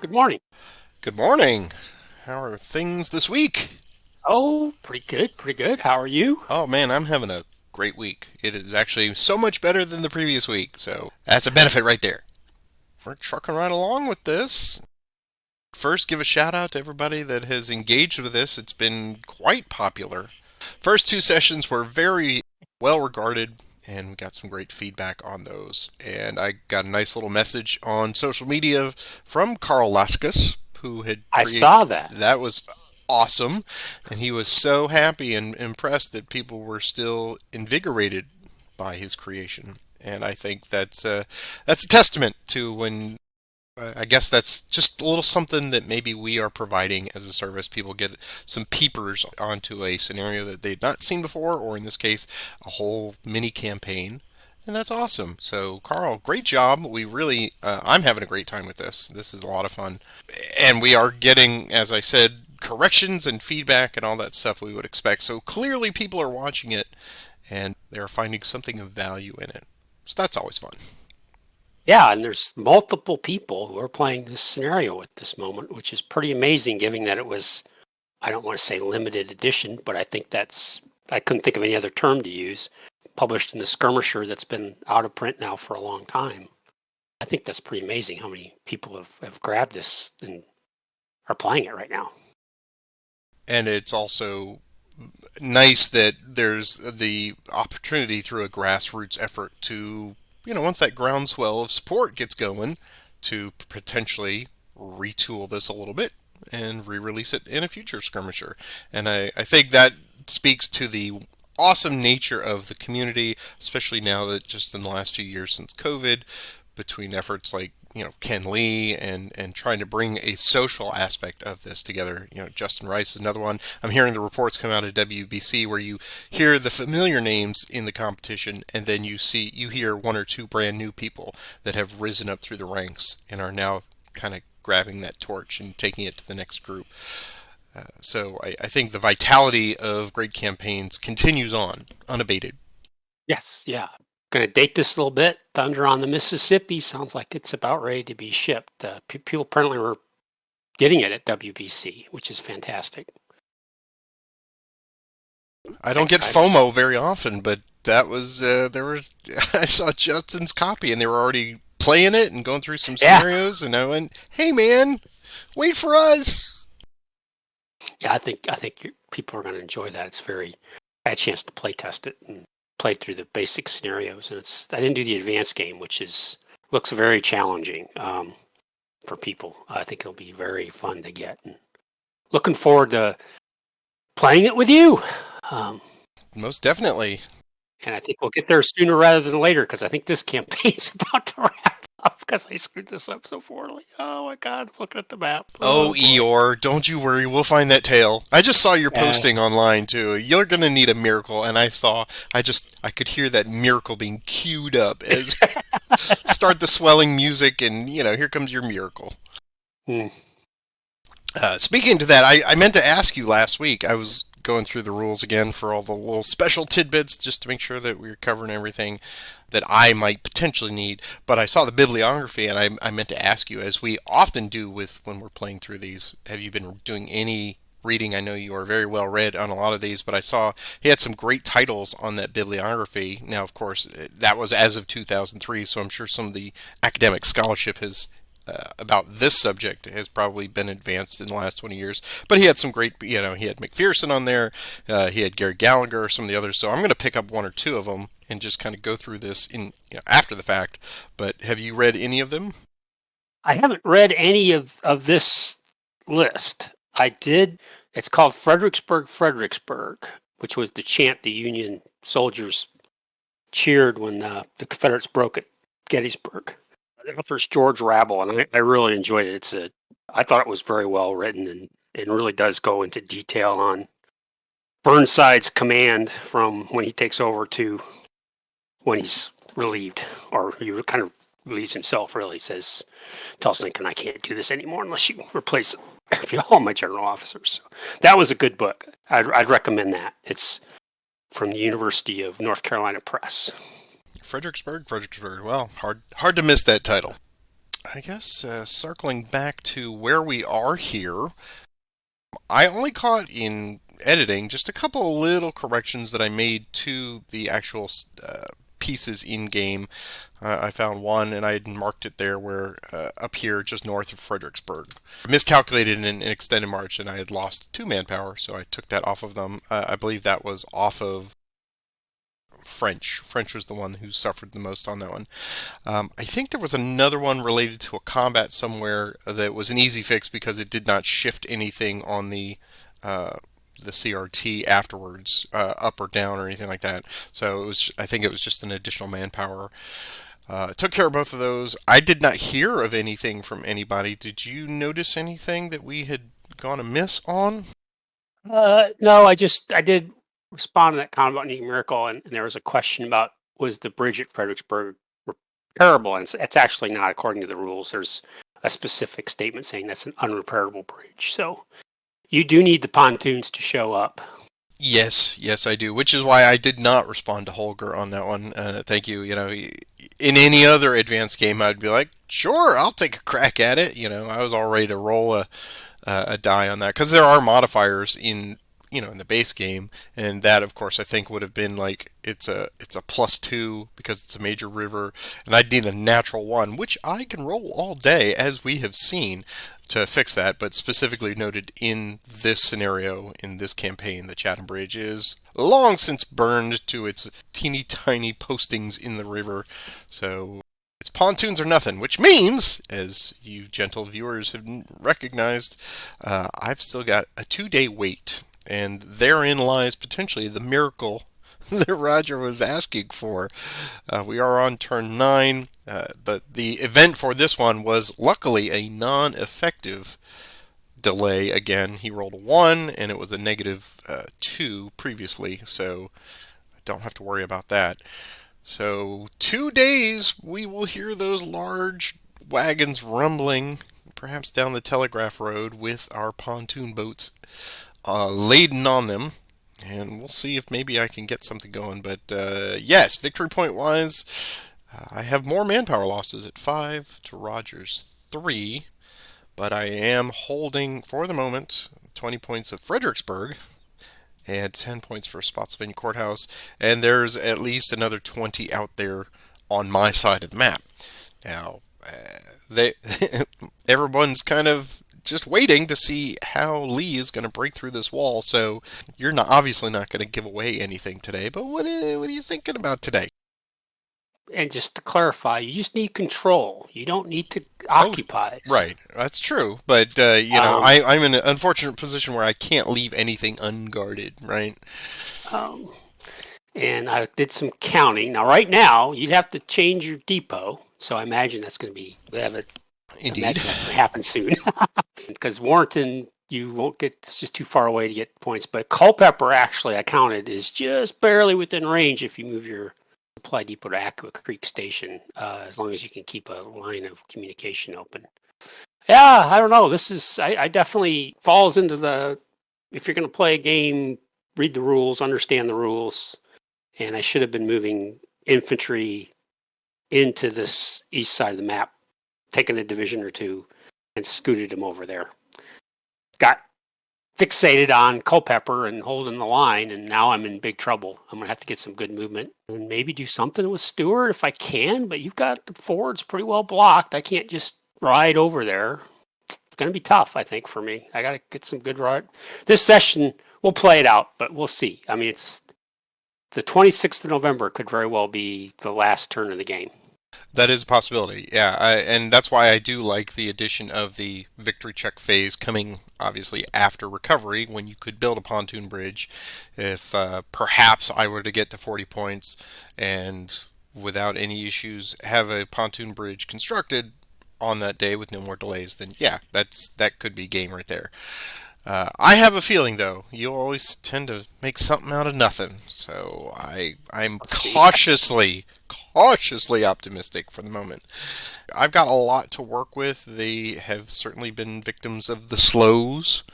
Good morning. Good morning. How are things this week? Oh, pretty good, pretty good. How are you? Oh man, I'm having a great week. It is actually so much better than the previous week, so that's a benefit right there. We're trucking right along with this. First, give a shout out to everybody that has engaged with this. It's been quite popular. First two sessions were very well regarded, and we got some great feedback on those. And I got a nice little message on social media from Carl Laskus, who had I created saw that. that was awesome, and he was so happy and impressed that people were still invigorated by his creation. And I think that's a testament to when I guess that's just a little something that maybe we are providing as a service. People get some peepers onto a scenario that they'd not seen before, or in this case, a whole mini campaign. And that's awesome. So, Carl, great job. I'm having a great time with this. This is a lot of fun. And we are getting, as I said, corrections and feedback and all that stuff we would expect. So, clearly, people are watching it and they're finding something of value in it. So, that's always fun. Yeah, and there's multiple people who are playing this scenario at this moment, which is pretty amazing given that it was, I don't want to say limited edition, but I couldn't think of any other term to use, published in the Skirmisher that's been out of print now for a long time. I think that's pretty amazing how many people have grabbed this and are playing it right now. And it's also nice that there's the opportunity through a grassroots effort to, once that groundswell of support gets going, to potentially retool this a little bit and re-release it in a future skirmisher. And I think that speaks to the awesome nature of the community, especially now that just in the last few years since COVID, between efforts like Ken Lee and trying to bring a social aspect of this together. Justin Rice is another one. I'm hearing the reports come out of WBC where you hear the familiar names in the competition, and then you hear one or two brand new people that have risen up through the ranks and are now kind of grabbing that torch and taking it to the next group. So I think the vitality of great campaigns continues on unabated. Yes, yeah. Going to date this a little bit. Thunder on the Mississippi sounds like it's about ready to be shipped. People apparently were getting it at WBC, which is fantastic. I don't get Exciting. FOMO very often, but that was there was I saw Justin's copy and they were already playing it and going through some Yeah, scenarios, and I went, "Hey man, wait for us." yeah. I think people are going to enjoy that. It's very. I had a chance to play test it and play through the basic scenarios, and I didn't do the advanced game, which is looks very challenging for people. I think it'll be very fun to get. And looking forward to playing it with you. Um, Most definitely. And I think we'll get there sooner rather than later because I think this campaign's about to wrap up because I screwed this up so poorly. Oh my God, looking at the map. Oh, Oh boy. Eeyore, don't you worry, we'll find that tail. I just saw your Uh, posting online too. You're gonna need a miracle, and I could hear that miracle being queued up as start the swelling music, and here comes your miracle. hmm. Speaking to that, I meant to ask you last week. I was going through the rules again for all the little special tidbits just to make sure that we were covering everything that I might potentially need. But I saw the bibliography, and I meant to ask you, as we often do with when we're playing through these, have you been doing any reading? I know you are very well read on a lot of these, but I saw he had some great titles on that bibliography. Now, of course, that was as of 2003, so I'm sure some of the academic scholarship has about this subject has probably been advanced in the last 20 years. But he had some great, he had McPherson on there, he had Gary Gallagher, some of the others. So I'm going to pick up one or two of them and just kind of go through this in after the fact. But have you read any of them? I haven't read any of this list. I did. It's called Fredericksburg, Fredericksburg, which was the chant the Union soldiers cheered when the Confederates broke at Gettysburg. The author's George Rabel, and I really enjoyed it. I thought it was very well written and really does go into detail on Burnside's command from when he takes over to when he's relieved, or he kind of relieves himself. Really says, tells Lincoln, "I can't do this anymore unless you replace all my general officers." So that was a good book. I'd recommend that. It's from the University of North Carolina Press. Fredericksburg, Fredericksburg. Well, hard to miss that title. I guess circling back to where we are here, I only caught in editing just a couple of little corrections that I made to the actual pieces in game. I found one and I had marked it there where up here just north of Fredericksburg. I miscalculated in an extended march and I had lost 2 manpower, so I took that off of them. I believe that was off of French. French was the one who suffered the most on that one. I think there was another one related to a combat somewhere that was an easy fix because it did not shift anything on the CRT afterwards, up or down or anything like that. So it was, I think it was just an additional manpower. Took care of both of those. I did not hear of anything from anybody. Did you notice anything that we had gone amiss on? No, I did respond to that comment about numerical, and there was a question about was the bridge at Fredericksburg repairable, and it's actually not according to the rules. There's a specific statement saying that's an unrepairable bridge. So you do need the pontoons to show up. Yes, yes, I do. Which is why I did not respond to Holger on that one. Thank you. You know, in any other advanced game, I'd be like, sure, I'll take a crack at it. You know, I was all ready to roll a die on that because there are modifiers in in the base game, and that of course I think would have been like it's a +2 because it's a major river, and I'd need a natural 1, which I can roll all day as we have seen to fix that. But specifically noted in this scenario, in this campaign, the Chatham Bridge is long since burned to its teeny tiny postings in the river, so its pontoons are nothing, which means, as you gentle viewers have recognized, I've still got a 2-day wait. And therein lies potentially the miracle that Roger was asking for. We are on turn 9. The event for this one was luckily a non-effective delay. Again, he rolled a 1, and it was a -2 previously, so I don't have to worry about that. So 2 days, we will hear those large wagons rumbling, perhaps down the Telegraph Road with our pontoon boats laden on them, and we'll see if maybe I can get something going. But yes, victory point wise, I have more manpower losses at 5 to Roger's 3, but I am holding for the moment 20 points of Fredericksburg and 10 points for Spotsylvania Courthouse, and there's at least another 20 out there on my side of the map. Now, they everyone's kind of just waiting to see how Lee is going to break through this wall, so you're not obviously not going to give away anything today, but what are you thinking about today? And just to clarify, you just need control. You don't need to occupy. Right, that's true, but I'm in an unfortunate position where I can't leave anything unguarded, right? And I did some counting. Now, right now, you'd have to change your depot. So I imagine that's going to be, Indeed. imagine that's going to happen soon. Because Warrenton, you won't get, it's just too far away to get points. But Culpeper, actually, I counted, is just barely within range if you move your supply depot to Aqua Creek Station, as long as you can keep a line of communication open. Yeah, I don't know. This is, I definitely falls into the, if you're going to play a game, read the rules, understand the rules. And I should have been moving infantry into this east side of the map, taken a division or two, and scooted them over there. Got fixated on Culpeper and holding the line, and now I'm in big trouble. I'm going to have to get some good movement and maybe do something with Stewart if I can, but you've got the forwards pretty well blocked. I can't just ride over there. It's going to be tough, I think, for me. I got to get some good ride. This session, we'll play it out, but we'll see. I mean, it's the 26th of November could very well be the last turn of the game. That is a possibility, yeah, and that's why I do like the addition of the victory check phase coming, obviously, after recovery, when you could build a pontoon bridge. If perhaps I were to get to 40 points and without any issues have a pontoon bridge constructed on that day with no more delays, then yeah, that could be game right there. I have a feeling, though, you always tend to make something out of nothing, so I'm cautiously optimistic for the moment. I've got a lot to work with. They have certainly been victims of the slows.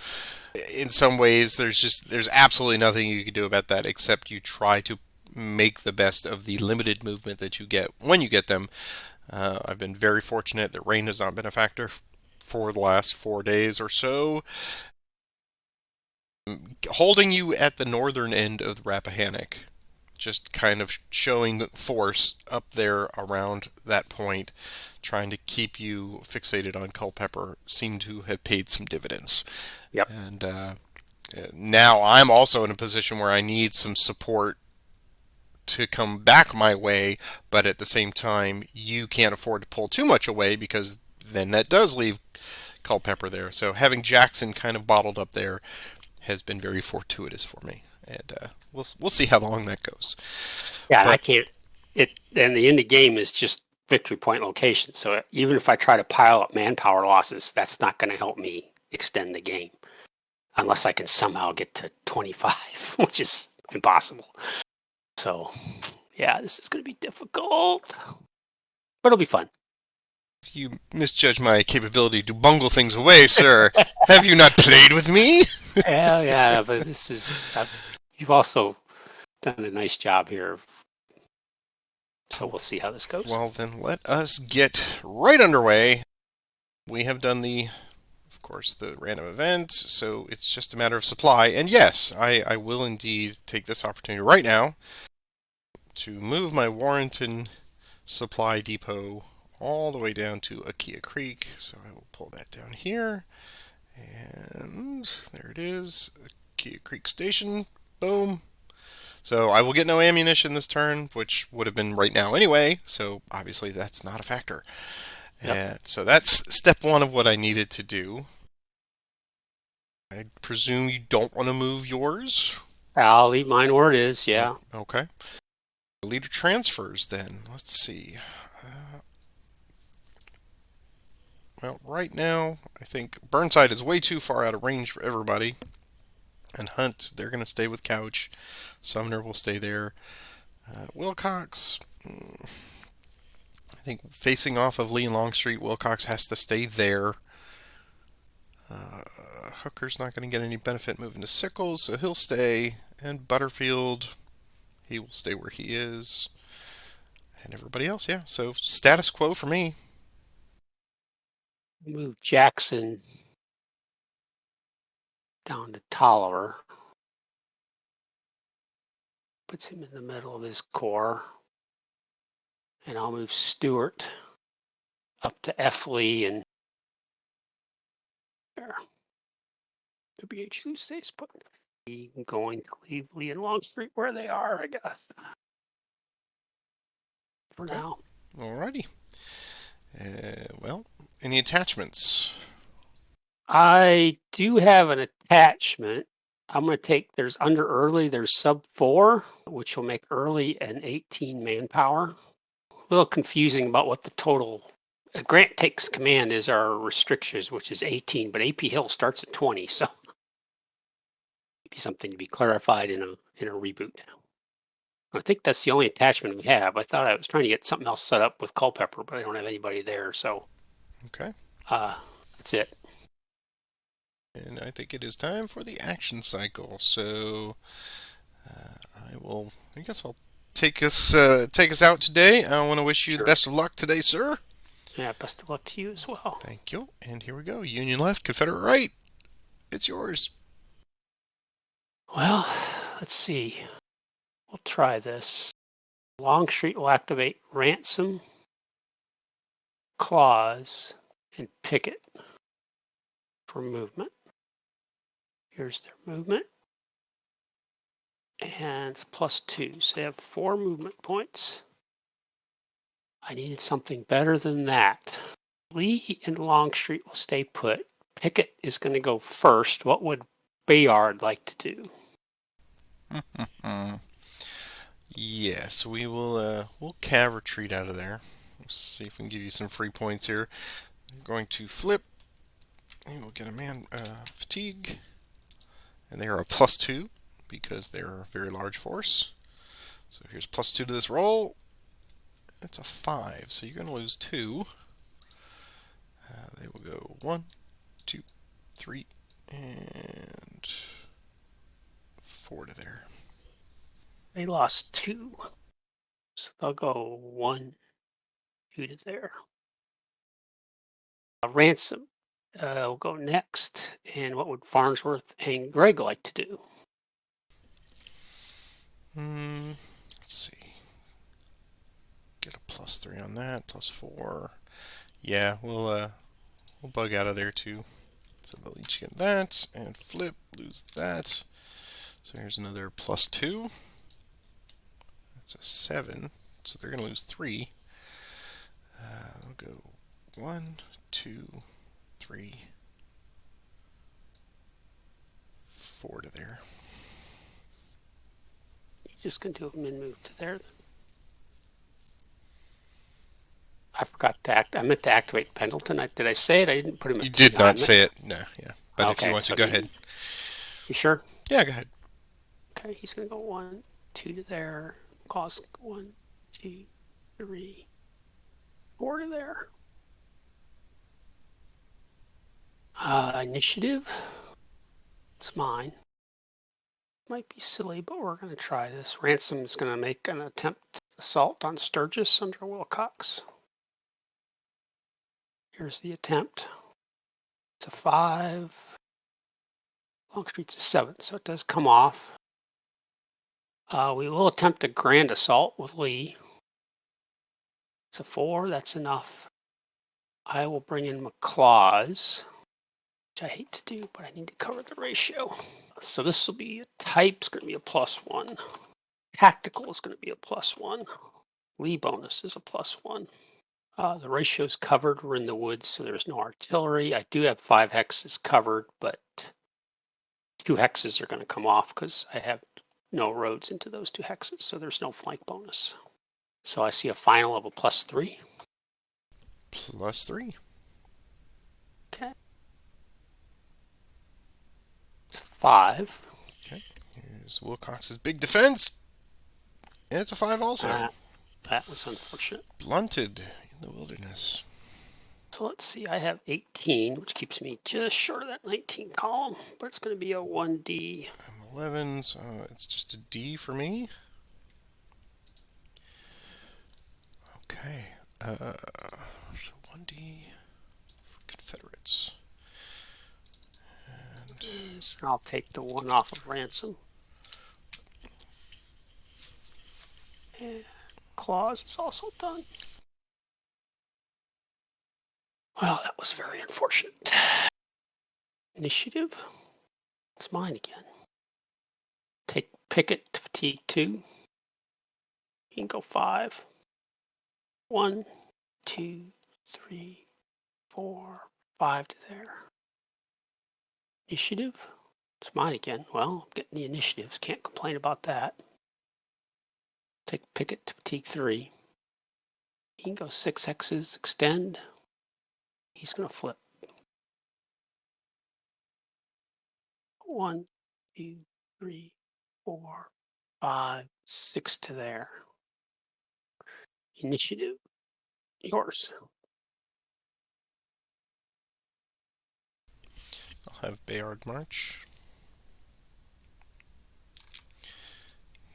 In some ways, there's absolutely nothing you can do about that except you try to make the best of the limited movement that you get when you get them. I've been very fortunate that rain has not been a factor for the last 4 days or so. Holding you at the northern end of the Rappahannock, just kind of showing force up there around that point, trying to keep you fixated on Culpeper, seemed to have paid some dividends. Yep. And now I'm also in a position where I need some support to come back my way, but at the same time, you can't afford to pull too much away because then that does leave Culpeper there. So having Jackson kind of bottled up there has been very fortuitous for me, and we'll see how long that goes. Yeah, and I But can't. And the end of game is just victory point location. So even if I try to pile up manpower losses, that's not going to help me extend the game unless I can somehow get to 25, which is impossible. So yeah, this is going to be difficult, but it'll be fun. you misjudge my capability to bungle things away, sir. Have you not played with me? Yeah, yeah, but this is. You've also done a nice job here. So we'll see how this goes. Well, then let us get right underway. We have done of course, the random event, so it's just a matter of supply. And yes, I will indeed take this opportunity right now to move my Warrenton supply depot all the way down to Akia Creek. So I will pull that down here. And there it is, Akia Creek Station. Boom. So I will get no ammunition this turn, which would have been right now anyway. So obviously that's not a factor. Yep. And so that's step one of what I needed to do. I presume you don't want to move yours? I'll leave mine where it is. Yeah. Okay. Leader transfers then. Let's see. Uh, well, right now, I think Burnside is way too far out of range for everybody. And Hunt, they're going to stay with Couch. Sumner will stay there. Wilcox, I think facing off of Lee and Longstreet, Wilcox has to stay there. Hooker's not going to get any benefit moving to Sickles, so he'll stay. And Butterfield, he will stay where he is. And everybody else, yeah. So status quo for me. Move Jackson down to Tolliver. Puts him in the middle of his corps. And I'll move Stewart up to F. Lee and there. WH stays put. Going to leave Lee and Longstreet where they are, I guess. For Okay. now. Alrighty. Well, any attachments? I do have an attachment. I'm going to take, there's under early, there's sub 4, which will make early an 18 manpower. A little confusing about what the total. Grant Takes Command is our restrictions, which is 18, but AP Hill starts at 20, so maybe something to be clarified in a reboot. I think that's the only attachment we have. I thought I was trying to get something else set up with Culpeper, but I don't have anybody there, so Okay. that's it. And I think it is time for the action cycle. So I guess I'll take us out today. I want to wish you the Sure. best of luck today, sir. Yeah, best of luck to you as well. Thank you. And here we go. Union left, Confederate right. It's yours. Well, let's see. We'll try this. Longstreet will activate Ransom, Claws, and Picket for movement. Here's their movement. And it's +2, so they have 4 movement points. I needed something better than that. Lee and Longstreet will stay put. Pickett is going to go first. What would Bayard like to do? Yes, we will. We'll cav retreat out of there. Let's see if we can give you some free points here. I'm going to flip. And we'll get a man fatigue, and they are a +2 because they're a very large force. So here's +2 to this roll. It's a 5, so you're going to lose 2. They will go 1, 2, 3, and 4 to there. They lost 2. So they'll go 1, 2 to there. Ransom will go next. And what would Farnsworth and Greg like to do? Let's see. Get a +3 on that, +4. Yeah, we'll bug out of there too. So they'll each get that and flip, lose that. So here's another +2. That's a 7. So they're going to lose 3. I'll go 1, 2, 3, 4 to there. He's just going to do a min move to there. I forgot to I meant to activate Pendleton. Did I say it? I didn't put him at You 2. did not say it. No, yeah. But if Okay, you want so to, go ahead. You sure? Yeah, go ahead. Okay, he's going to go 1, 2 to there. Cost 1, 2, 3, 4 to there. Initiative. It's mine. Might be silly, but we're going to try this. Ransom is going to make an attempt assault on Sturgis under Wilcox. Here's the attempt. It's a 5. Longstreet's a 7, so it does come off. We will attempt a grand assault with Lee. It's a 4. That's enough. I will bring in McClaws, which I hate to do, but I need to cover the ratio. So this will be a type. It's going to be a +1. Tactical is going to be a +1. Lee bonus is a +1. The ratio is covered. We're in the woods, so there's no artillery. I do have 5 hexes covered, but 2 hexes are going to come off because I have no roads into those 2 hexes, so there's no flank bonus. So I see a final of a +3. +3. Okay. It's 5. Okay. Here's Wilcox's big defense. And it's a 5 also. That was unfortunate. Blunted in the wilderness. So let's see, I have 18, which keeps me just short of that 19 column, but it's going to be a 1D. I'm 11, so it's just a D for me. Okay. So 1D for Confederates. And I'll take the 1 off of Ransom. And Claws is also done. Well, that was very unfortunate. Initiative. It's mine again. Take Pickett to fatigue 2. You can go 5. 1, 2, 3, 4, 5 to there. Initiative. It's mine again. Well, I'm getting the initiatives. Can't complain about that. Take Pickett to fatigue 3. He can go 6 hexes, extend. He's going to flip. 1, 2, 3, 4, 5, 6 to there. Initiative. Yours. I'll have Bayard march.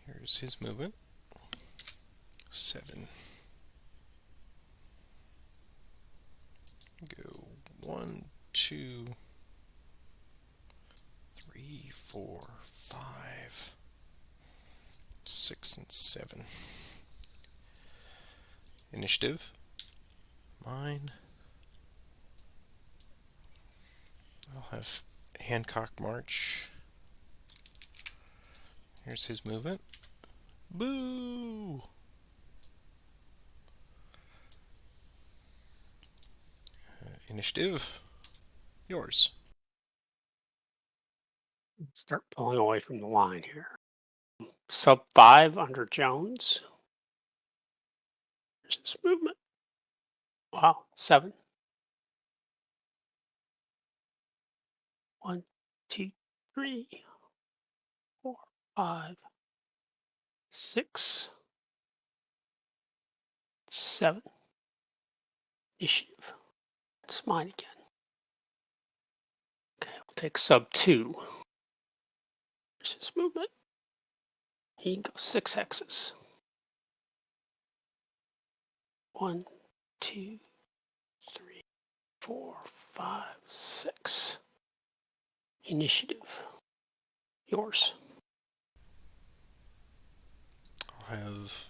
Here's his movement. 7. Go 1, 2, 3, 4, 5, 6, and 7. Initiative. Mine. I'll have Hancock march. Here's his movement. Boo! Initiative. Yours. Start pulling away from the line here. Sub 5 under Jones. There's this movement. Wow, 7. 1, 2, 3, 4, 5, 6, 7. Initiative. It's mine again. Okay, I'll take sub 2. There's his movement. He can go 6 hexes. 1, 2, 3, 4, 5, 6. Initiative. Yours. I'll have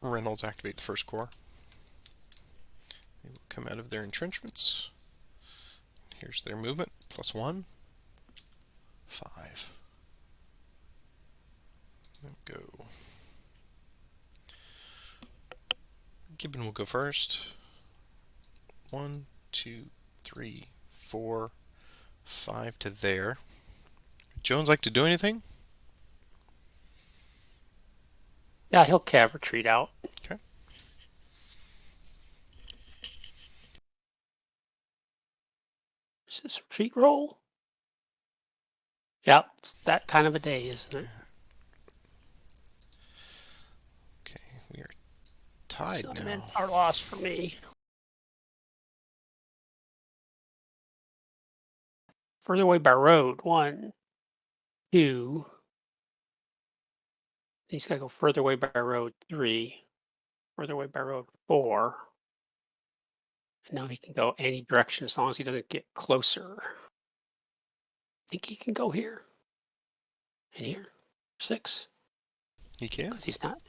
Reynolds activate the first corps. They will come out of their entrenchments. Here's their movement, +1, 5. There we go. Gibbon will go first. 1, 2, 3, 4, 5 to there. Jones like to do anything? Yeah, he'll cav retreat out. Okay. Is this retreat roll? Yep, it's that kind of a day, isn't it? Okay, we are tied So now. manpower loss for me. Further away by road. 1, 2. He's got to go further away by road. 3. Further away by road. 4. And now he can go any direction as long as he doesn't get closer. Think he can go here? And here? 6? He can. Because he's not.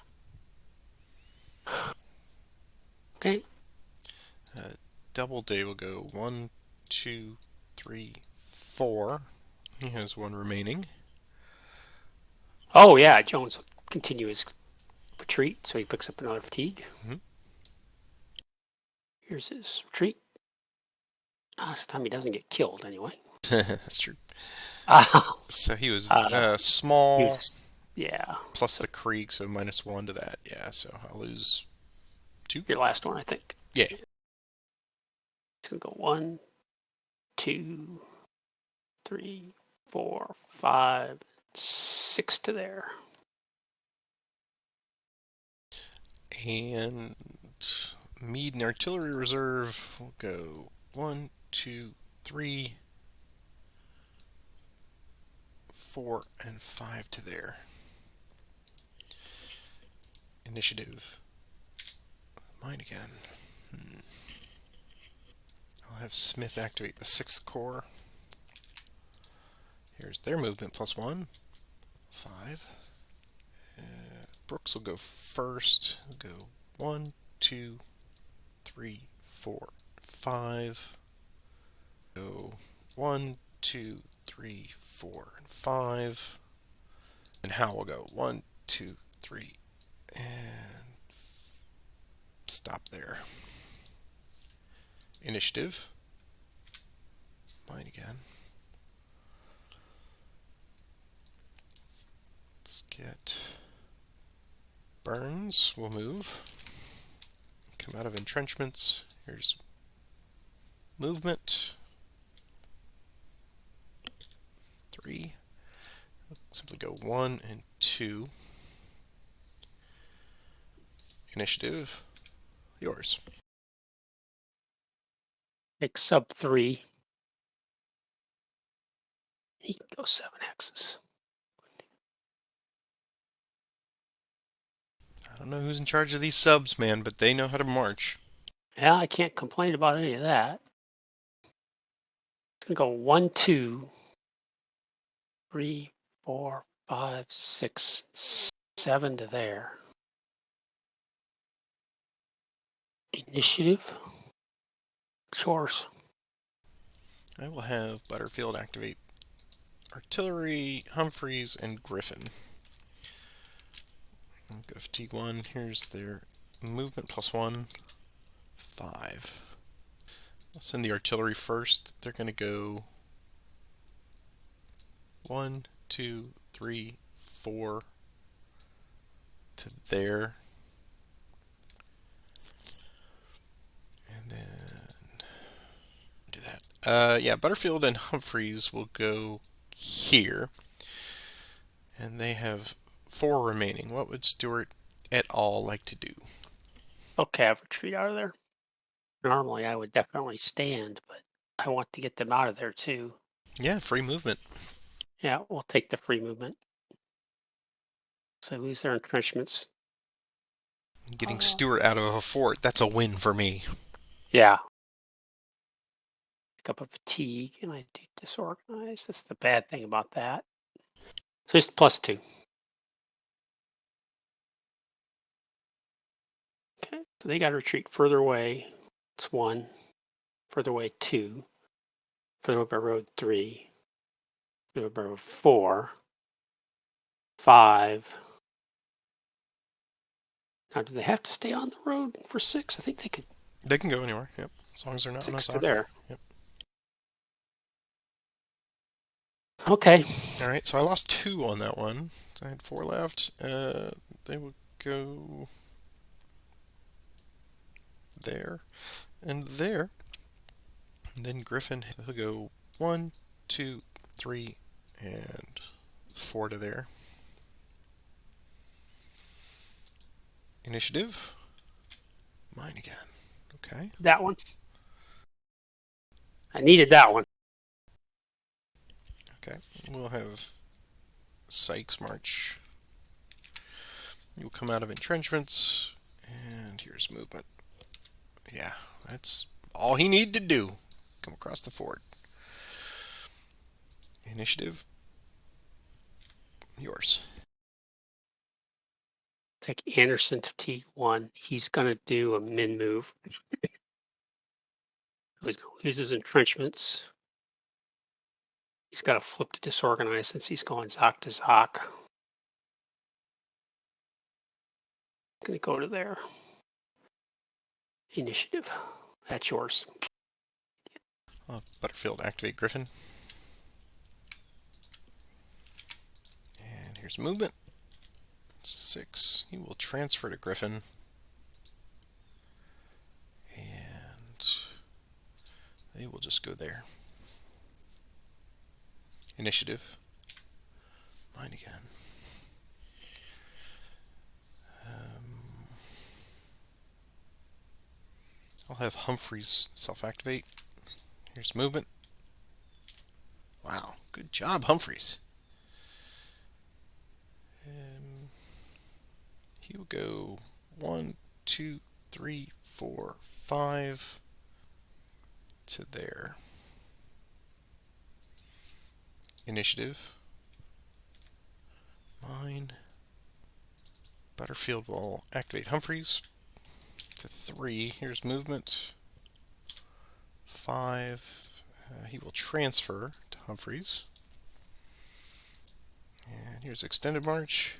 Okay. Doubleday will go 1, 2, 3, 4. He has 1 remaining. Oh, yeah. Jones will continue his retreat, so he picks up another fatigue. Mhm. Here's his retreat. This time he doesn't get killed anyway. That's true. Uh, So he was he small, was, yeah. plus the creek, so -1 to that. Yeah, so I'll lose 2. Your last one, I think. Yeah. It's going to go 1, 2, 3, 4, 5, 6 to there. And Meade and Artillery Reserve will go 1, 2, 3, 4, and 5 to there. Initiative. Mine again. I'll have Smith activate the 6th Corps. Here's their movement, +1, 5. Brooks will go first. We'll go 1, 2, 3, 4, 5. Go 1, 2, 3, 4, and 5. And Hal will go 1, 2, 3, and stop there. Initiative. Mine again. Let's get Burns. We'll move. Come out of entrenchments. Here's movement. 3. Simply go 1 and 2. Initiative. Yours. Take sub 3. He can go 7 hexes. I don't know who's in charge of these subs, man, but they know how to march. Yeah, I can't complain about any of that. It's going to go 1, 2, 3, 4, 5, 6, 7 to there. Initiative. Chores. I will have Butterfield activate Artillery, Humphreys, and Griffin. I'm going to fatigue 1. Here's their movement, +1, 5. I'll send the artillery first. They're going to go 1, 2, 3, 4 to there. And then do that. Yeah, Butterfield and Humphreys will go here. And they have 4 remaining. What would Stewart et al. Like to do? Okay, I've retreat out of there. Normally I would definitely stand, but I want to get them out of there too. Yeah, free movement. Yeah, we'll take the free movement. So they lose their entrenchments. Getting Stewart out of a fort, that's a win for me. Yeah. Pick up a fatigue, and I do disorganized. That's the bad thing about that. So just +2. Okay, so they got to retreat further away. It's 1. Further away, 2. Further away by road, 3. Further away by road, 4. 5. Now, do they have to stay on the road for 6? I think they could. They can go anywhere, yep, as long as they're not in a 6 to sock. there. Yep. Okay. All right, so I lost 2 on that one. So I had 4 left. They would go there and there. And then Griffin, he'll go 1, 2, 3, and 4 to there. Initiative. Mine again. Okay. That one. I needed that one. Okay. We'll have Sykes march. You'll come out of entrenchments, and here's movement. Yeah, that's all he needed to do. Come across the fort. Initiative. Yours. Take Anderson to T1. He's going to do a min move. He's going to use his entrenchments. He's got to flip to disorganize since he's going Zoc to Zoc. Going to go to there. Initiative. That's yours. I'll have Butterfield activate Griffin. And here's movement. 6. He will transfer to Griffin. And they will just go there. Initiative. Mine again. I'll have Humphreys self-activate. Here's movement. Wow, good job, Humphreys. He will go 1, 2, 3, 4, 5 to there. Initiative. Mine. Butterfield will activate Humphreys to 3. Here's movement. 5. He will transfer to Humphreys. And here's extended march.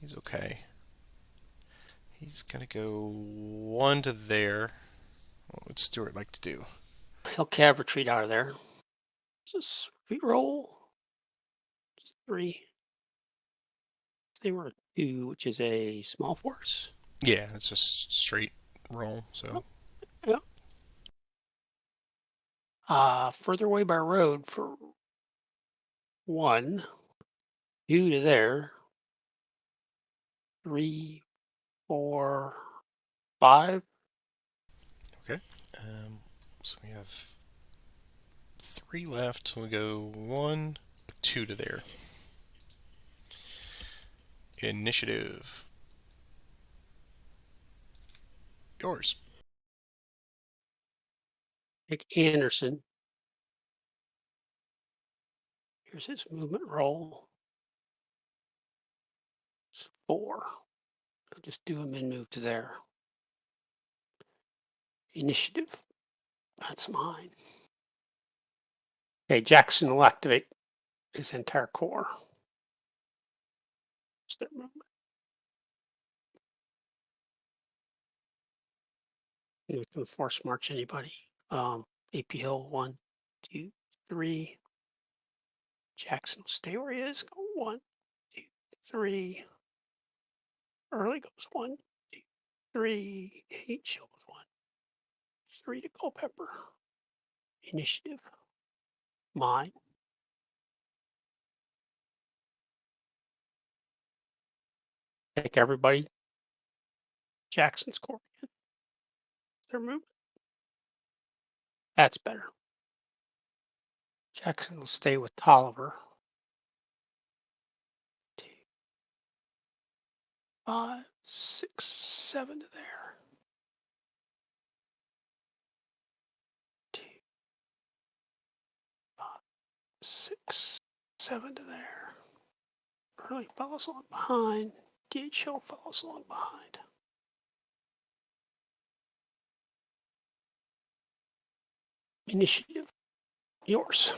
He's okay. He's going to go 1 to there. What would Stewart like to do? He'll cav retreat out of there. Just re-roll. 3. They were 2, which is a small force. Yeah, it's just straight roll. So Yep. Further away by road for 1. 2 to there. 3, 4, 5. okay. So we have 3 left. So we go 1, 2 to there. Initiative. Yours. Take Anderson. Here's his movement roll. It's 4. I'll just do a min move to there. Initiative. That's mine. Okay, Jackson will activate his entire corps. Start movement. We can force march anybody. AP Hill, 1, 2, 3. Jackson will stay where he is. Go 1, 2, 3. Early goes 1, 2, 3. H goes 1, 3 to Culpeper. Initiative. Mine. Take everybody. Jackson's corps again. Their movement. That's better. Jackson will stay with Tolliver. 2, 5. 6, 7 to there. 2, 5, 6, 7 to there. Early follows along behind. DHL follows along behind. Initiative, yours.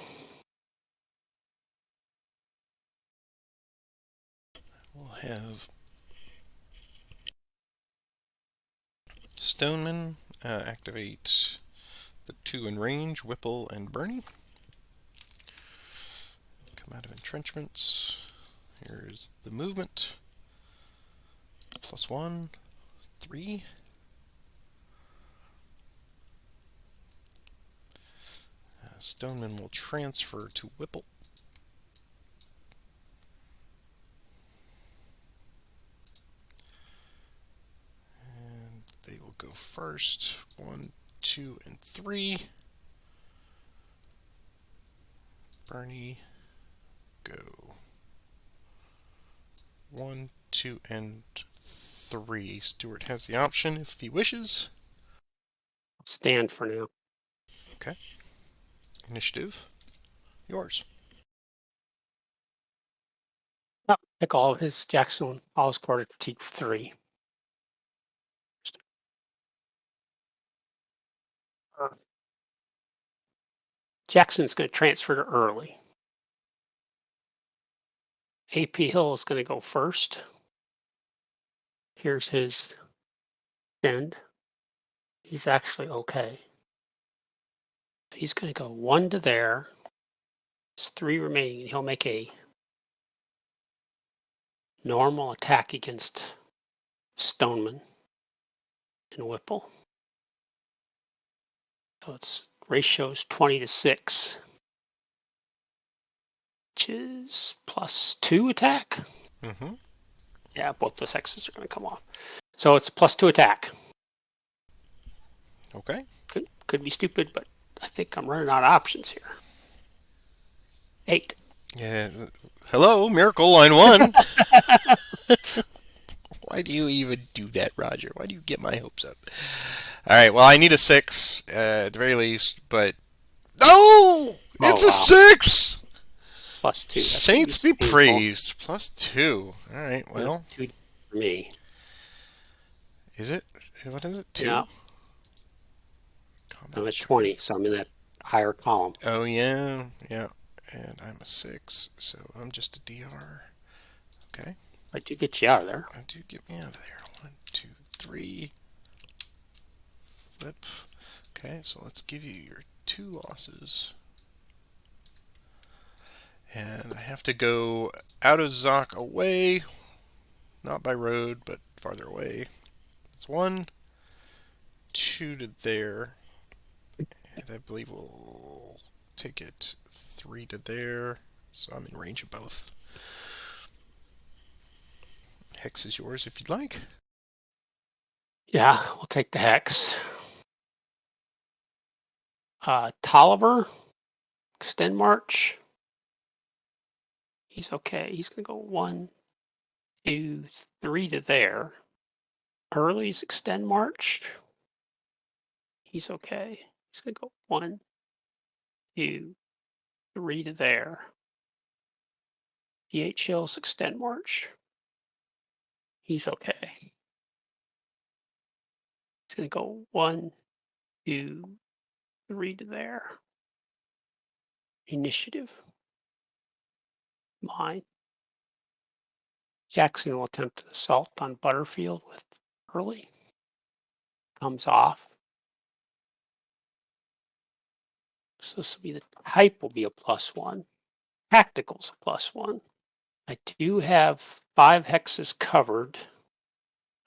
We'll have Stoneman activate the 2 in range, Whipple and Bernie. Come out of entrenchments. Here's the movement. +1, 3. Stoneman will transfer to Whipple. And they will go first. 1, 2, and 3. Bernie, go. 1, 2, and 3. Stuart has the option if he wishes. Stand for now. Okay. Initiative, yours. Oh, pick all of his Jackson, all his quarter fatigue 3. Jackson's going to transfer to early. AP Hill is going to go first. Here's his bend. He's actually okay. He's going to go 1 to there. There's 3 remaining, and he'll make a normal attack against Stoneman and Whipple. So its ratio is 20 to 6, which is +2 attack. Mm-hmm. Yeah, both those hexes are going to come off. So it's +2 attack. Okay. Could be stupid, but I think I'm running out of options here. 8. Yeah. Hello, Miracle Line 1. Why do you even do that, Roger? Why do you get my hopes up? All right. Well, I need a 6 at the very least, but it's a 6. +2. Saints be praised. +2. All right. Well, 2 for me. Is it? What is it? 2? Yeah. I'm at 20, so I'm in that higher column. Oh yeah, yeah. And I'm a 6, so I'm just a DR. Okay. I do get you out of there. I do get me out of there. 1, 2, 3. Flip. Okay, so let's give you your 2 losses. And I have to go out of Zoc away. Not by road, but farther away. It's 1, 2 to there. And I believe we'll take it 3 to there. So I'm in range of both. Hex is yours if you'd like. Yeah, we'll take the hex. Tolliver, extend march. He's okay. He's going to go 1, 2, 3 to there. Early's extend march. He's okay. He's going to go 1, 2, 3 to there. DHL's extend march. He's okay. He's going to go 1, 2, 3 to there. Initiative. Mine. Jackson will attempt an assault on Butterfield with Early. Comes off. So this will be the type will be a +1. Tactical's a +1. I do have 5 hexes covered.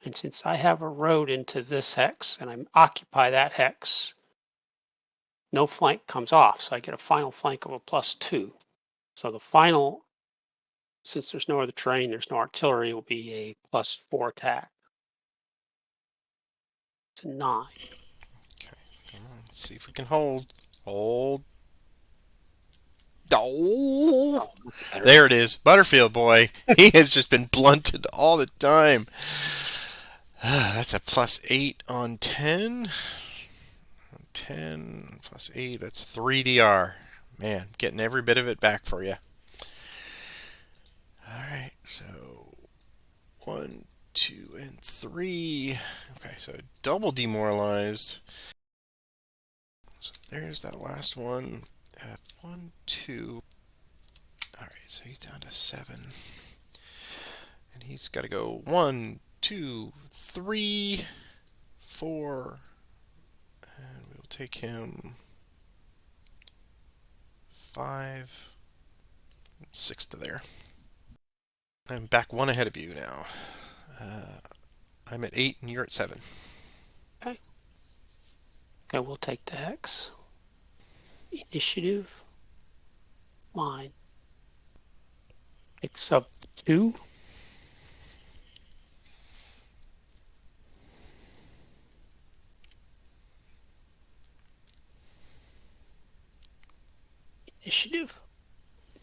And since I have a road into this hex and I occupy that hex, no flank comes off. So I get a final flank of a +2. So the final, since there's no other terrain, there's no artillery, will be a +4 attack. It's a 9. Okay, come on. Let's see if we can hold. Hold. Oh, there it is. Butterfield boy. He has just been blunted all the time. That's a +8 on 10. 10 plus 8, that's 3 DR. Man, getting every bit of it back for you. Alright, so 1, 2, and 3. Okay, so double demoralized. So there's that last one. 1, 2. Alright, so he's down to 7. And he's got to go 1, 2, 3, 4. And we'll take him 5, and 6 to there. I'm back 1 ahead of you now. I'm at 8 and you're at 7. Okay. Okay, we'll take the hex. Initiative. Mine. Picks up 2. Initiative.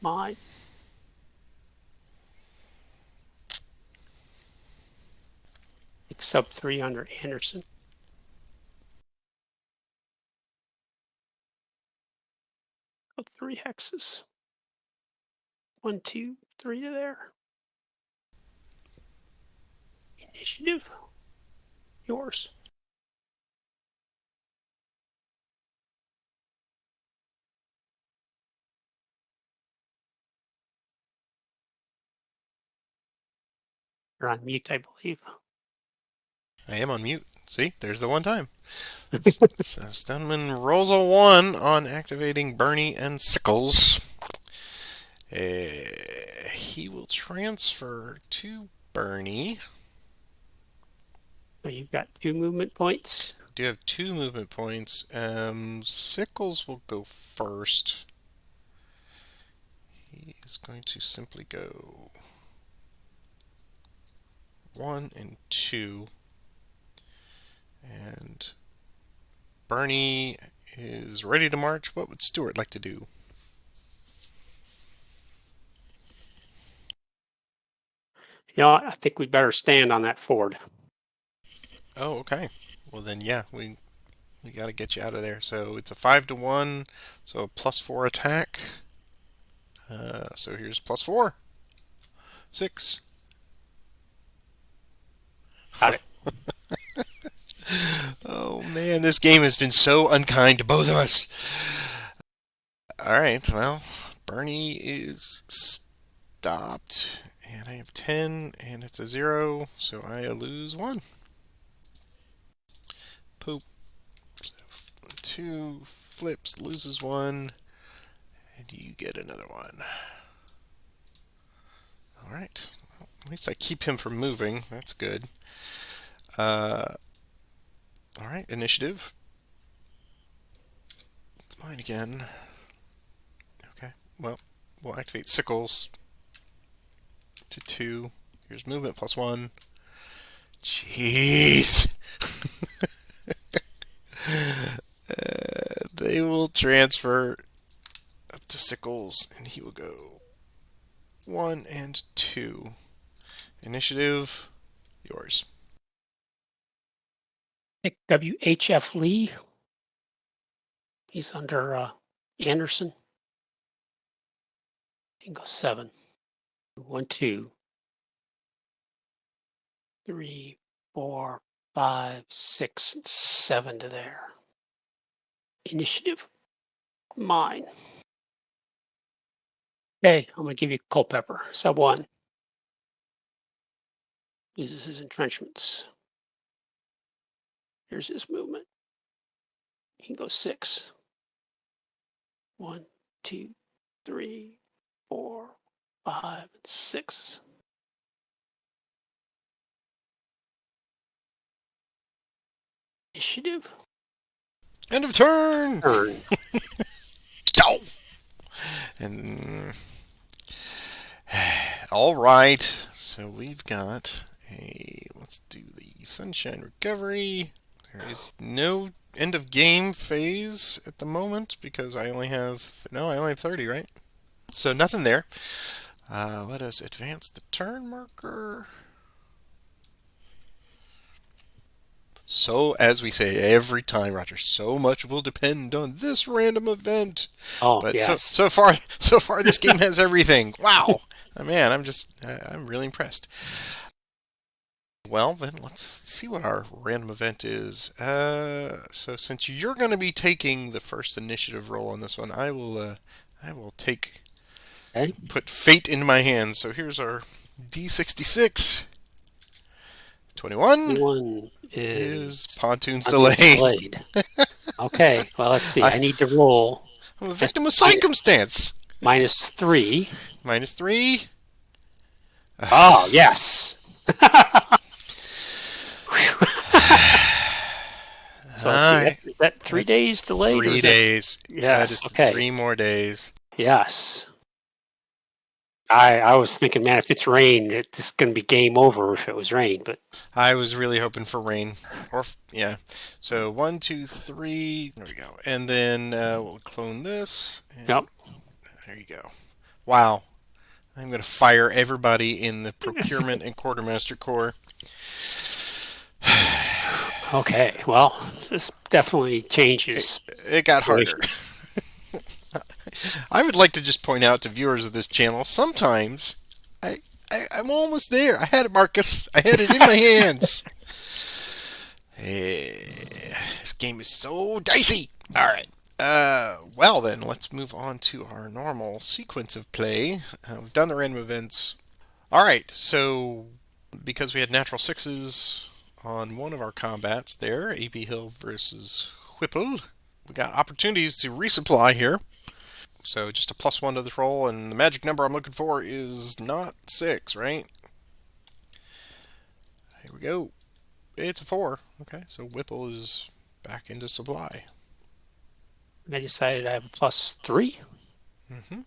Mine. Picks up 3 under Anderson. Up 3 hexes. 1, 2, 3 to there. Initiative. Yours. You're on mute, I believe. I am on mute. See, there's the one time. So Stoneman rolls a 1 on activating Bernie and Sickles. He will transfer to Bernie. So you've got 2 movement points. Do have 2 movement points. Sickles will go first. He is going to simply go 1 and 2. And Bernie is ready to march. What would Stuart like to do? I think we'd better stand on that ford. Oh, okay. Well then, yeah, we got to get you out of there. So it's a 5 to 1, so a +4 attack. So here's +4. 6. Got it. Oh man, this game has been so unkind to both of us. Alright, well, Bernie is stopped. And I have 10, and it's a 0, so I lose 1. Poop. 2 flips, loses 1, and you get another 1. Alright. Well, at least I keep him from moving. That's good. Alright, initiative. It's mine again. Okay, well, we'll activate Sickles to 2. Here's movement +1. Jeez. They will transfer up to Sickles, and he will go 1 and 2. Initiative, yours. Pick W.H.F. Lee. He's under Anderson. He can go 7. 1, 2, 3, 4, 5, 6, 7 to there. Initiative. Mine. Okay, I'm going to give you Culpepper. Sub 1. Uses his entrenchments. Here's his movement. He can go 6. 1, 2, 3, 4, 5, 6. Initiative. End of turn! Turn. Oh! And all right, so we've got let's do the Sunshine Recovery. There is no end of game phase at the moment because I only have 30, right? So nothing there. Let us advance the turn marker. So, as we say every time, Roger, so much will depend on this random event. Oh, But yes. so far, this game has everything. Wow, man, I'm really impressed. Well, then let's see what our random event is. So since you're going to be taking the first initiative roll on this one, I will Okay. put fate into my hands. So here's our D66. 21 One is is Pontoon's Pontoon's Delay. delayed. Okay. Well, let's see. I, I need to roll I'm a S victim of circumstance. -3. -3. Oh, yes. So let's see. Alright, Is that 3 days that's delayed, or 3 is that? days. Yes. Just Okay. 3 more days. Yes. I was thinking, man, if it's rain, it's going to be game over if it was rain. But I was really hoping for rain. Yeah. So 1, 2, 3. There we go. And then we'll clone this. And yep. there you go. Wow. I'm going to fire everybody in the procurement and quartermaster corps. Okay. Well, this definitely changes. It got harder. I would like to just point out to viewers of this channel, sometimes I'm almost there. I had it, Marcus. I had it in my hands. This game is so dicey. All right. Well then, let's move on to our normal sequence of play. We've done the random events. All right. So because we had natural sixes on one of our combats there, AP Hill versus Whipple, we got opportunities to resupply here. So just a +1 to the roll, and the magic number I'm looking for is not 6, right? Here we go. It's a 4. Okay, so Whipple is back into supply. I decided I have a +3, Mm-hmm.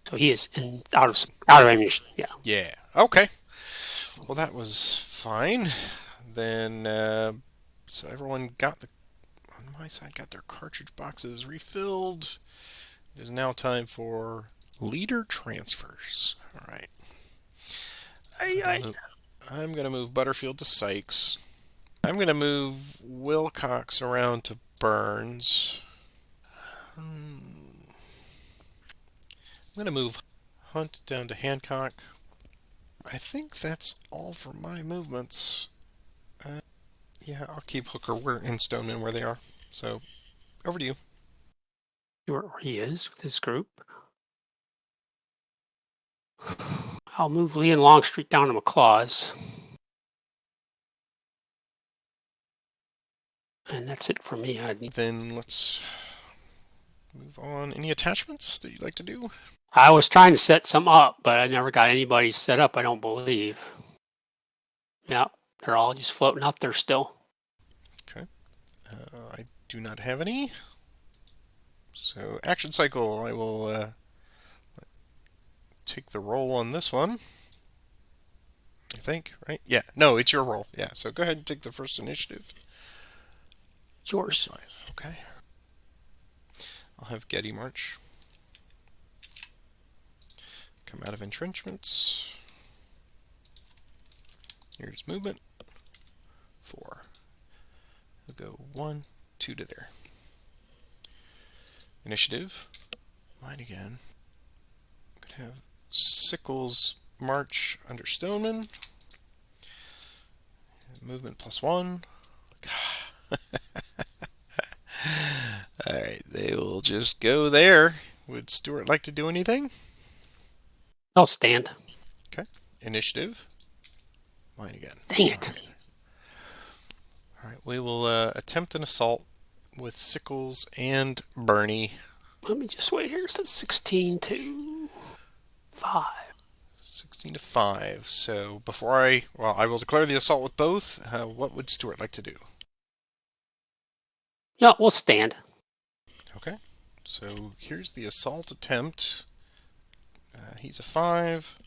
so he is out of ammunition. Yeah. Yeah. Okay. Well, that was fine. Then, so everyone on my side, got their cartridge boxes refilled. It is now time for leader transfers. All right. I'm gonna move Butterfield to Sykes. I'm going to move Wilcox around to Burns. I'm going to move Hunt down to Hancock. I think that's all for my movements. Yeah, I'll keep Hooker and Stoneman where they are. So, over to you. Where he is with his group. I'll move Lee and Longstreet down to McClaws. And that's it for me. Then let's move on. Any attachments that you'd like to do? I was trying to set some up, but I never got anybody set up, I don't believe. Yeah, they're all just floating out there still. Okay. I do not have any. So, action cycle. I will take the roll on this one. I think, right? Yeah. No, it's your roll. Yeah. So go ahead and take the first initiative. It's yours. Okay. I'll have Getty march. Come out of entrenchments. Here's movement. 4. We'll go 1, 2 to there. Initiative. Mine again. Could have Sickles march under Stoneman. Movement +1. Alright, they will just go there. Would Stuart like to do anything? I'll stand. Okay. Initiative. Mine again. Dang it. Alright, we will attempt an assault with Sickles and Bernie. Let me just wait here. So 16 to 5. 16 to 5. So before I will declare the assault with both. What would Stuart like to do? Yeah, we'll stand. Okay. So here's the assault attempt. He's a 5.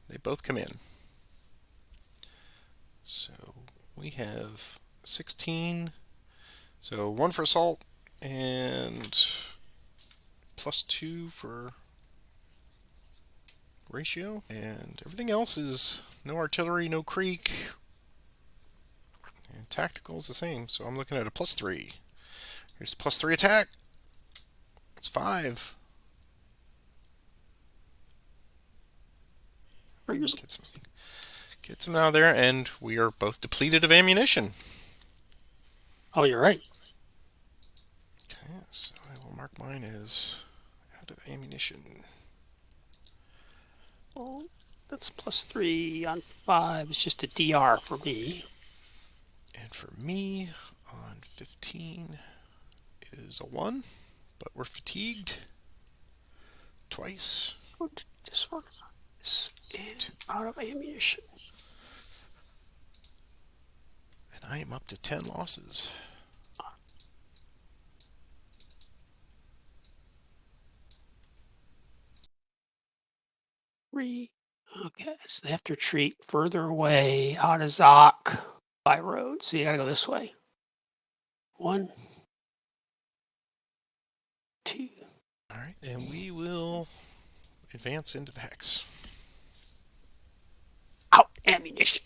They both come in. So we have 16. So 1 for assault and +2 for ratio. And everything else is no artillery, no creek. tactical is the same, so I'm looking at a +3. Here's +3 attack. It's 5. Get some out of there, and we are both depleted of ammunition. Oh, you're right. Okay, so I will mark mine as out of ammunition. Well, that's +3 on 5. It's just a DR for me. And for me, on 15 is a 1, but we're fatigued twice. Just work on this and out of ammunition. And I am up to 10 losses. Three. Okay, so they have to retreat further away out of Zoc by road. So you gotta go this way. 1, 2. All right, and we will advance into the hex. Out ammunition.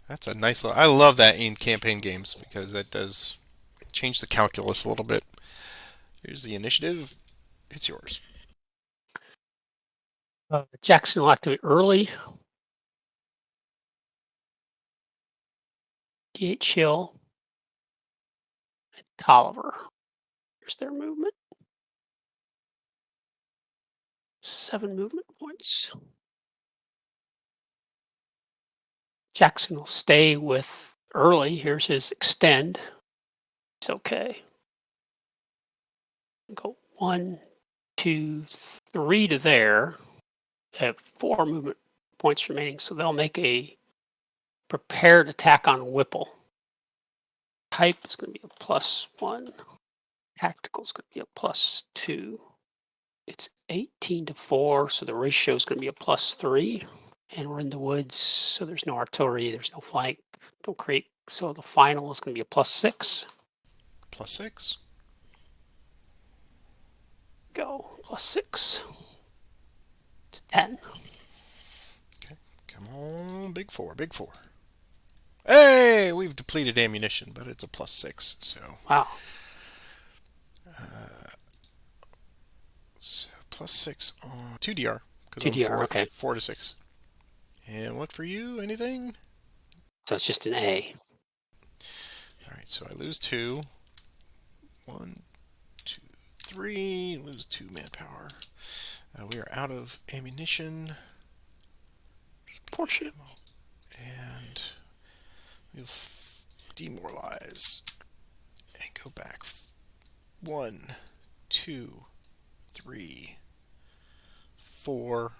That's a nice little... I love that in campaign games because that does change the calculus a little bit. Here's the initiative. It's yours. Jackson will have to be early. DH Hill. And Tolliver. Here's their movement. 7 movement points. Jackson will stay with early. Here's his extend. It's okay. Go 1, 2, 3 to there. They have 4 movement points remaining, so they'll make a prepared attack on Whipple. Type is going to be a +1. Tactical is going to be a +2. It's 18-4, so the ratio is going to be a +3. And we're in the woods, so there's no artillery, there's no flank, no creek. So the final is going to be a +6. +6. Go +6 to 10. Okay, come on, big 4, big 4. Hey, we've depleted ammunition, but it's a +6, so... Wow. So +6 on 2 DR. 2 DR, okay. 4 to 6. And what for you? Anything? So it's just an A. Alright, so I lose 2. 1, 2, 3. Lose 2 manpower. We are out of ammunition. Fortune. And we'll demoralize. And go back. 1, 2, 3, 4,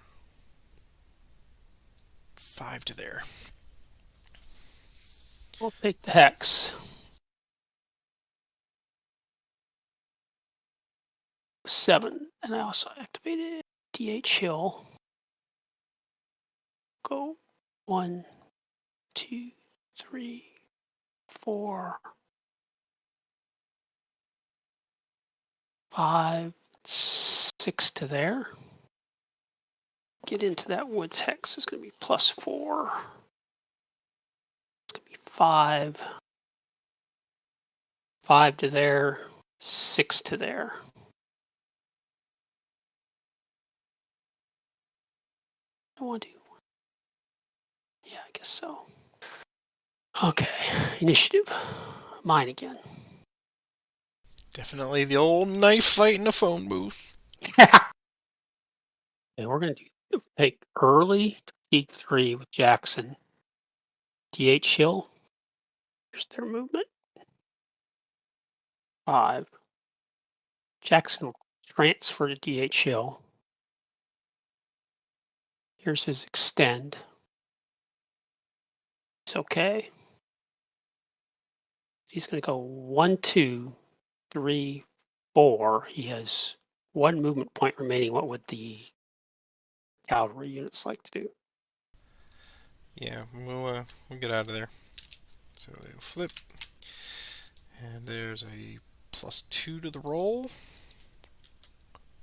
5 to there. We'll take the hex. 7, and I also activated DH Hill. Go 1, 2, 3, 4, 5, 6 to there. Get into that woods hex. It's going to be +4. It's going to be 5. 5 to there. 6 to there. I want to do. Yeah, I guess so. Okay, initiative. Mine again. Definitely the old knife fight in the phone booth. And we're going to take early peak 3 with Jackson. DH Hill. Here's their movement. 5. Jackson will transfer to DH Hill. Here's his extend. It's okay. He's going to go 1, 2, 3, 4. He has 1 movement point remaining. What would the cavalry units like to do? Yeah, we'll get out of there. So they'll flip. And there's a +2 to the roll.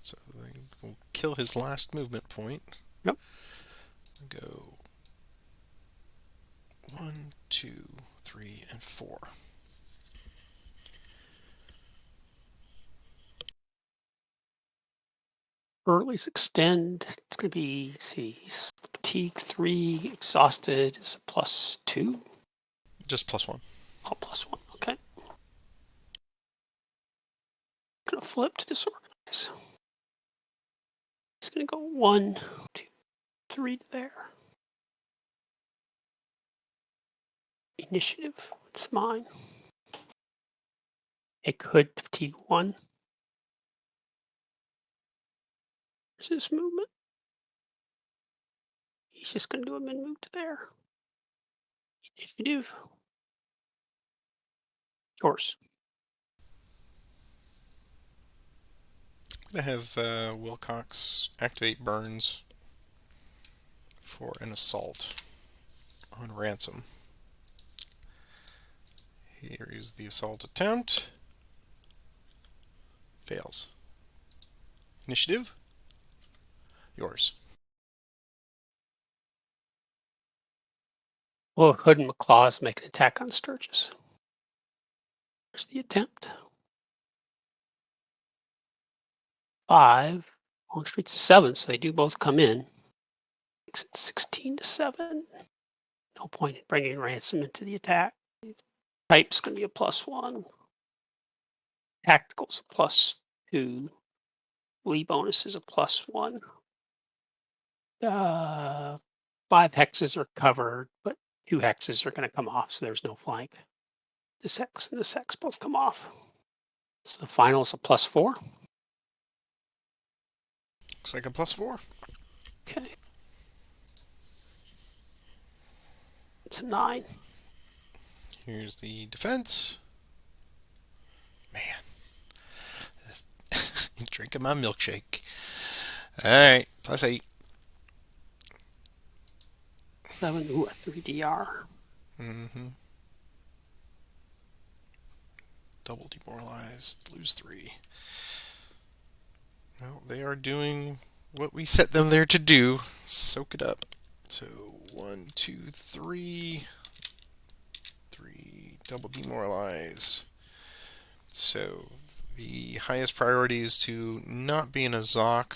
So they will kill his last movement point. Yep. Go 1, 2, 3, and 4. Early's extend. It's going to be, see, fatigue 3, exhausted is a +2. Just +1. Oh, +1. Okay. Going to flip to disorganize. It's going to go 1, 2, 3 to there. Initiative. It's mine. It could fatigue 1. There's his movement. He's just going to do a min move to there. Initiative. Yours. I'm going to have Wilcox activate Burns for an assault on Ransom. Here is the assault attempt. Fails. Initiative? Yours. Well, Hood and McClaws make an attack on Sturgis. There's the attempt. 5. Longstreet's a 7, so they do both come in. Makes it 16 to 7. No point in bringing Ransom into the attack. Type's going to be a +1. Tactical's a +2. Lee bonus is a +1. 5 hexes are covered, but 2 hexes are going to come off, so there's no flank. This hex and this hex both come off. So the final's a +4. Looks like a +4. Okay. It's a 9. Here's the defense. Man. Drinking my milkshake. Alright, +8. 7. Ooh, a 3DR. Mm-hmm. Double demoralized. Lose 3. Well, they are doing what we set them there to do. Soak it up. So 1, 2, 3. 3 double demoralize. So the highest priority is to not be in a Zoc.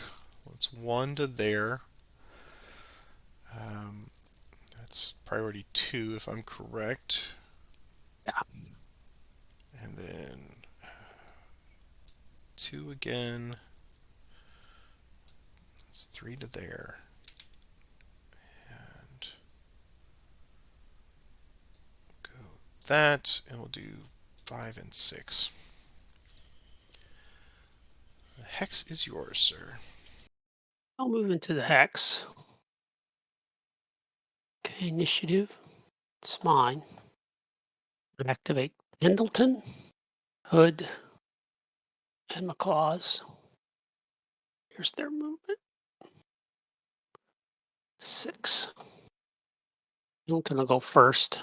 It's 1 to there. That's priority 2 if I'm correct. Yeah. And then 2 again. It's 3 to there. And go that, and we'll do 5 and 6. The hex is yours, sir. I'll move into the hex. Okay, initiative. It's mine. Activate Pendleton, Hood, and McClaws. Here's their movement. 6. Pendleton will go first.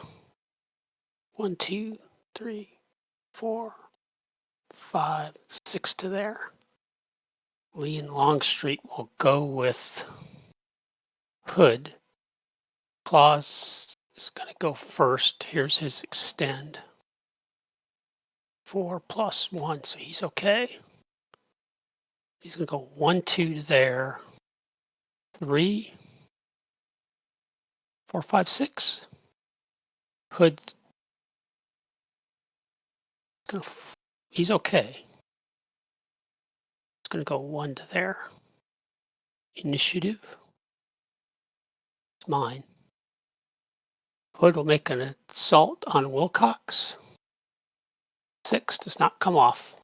1, 2, 3, 4, 5, 6 to there. Lee and Longstreet will go with Hood. Claus is going to go first. Here's his extend. 4 + 1, so he's okay. He's going to go 1, 2 to there. 3, 4, 5, 6. Hood's going to, he's okay. It's going to go 1 to there. Initiative. It's mine. Hood will make an assault on Wilcox. 6 does not come off.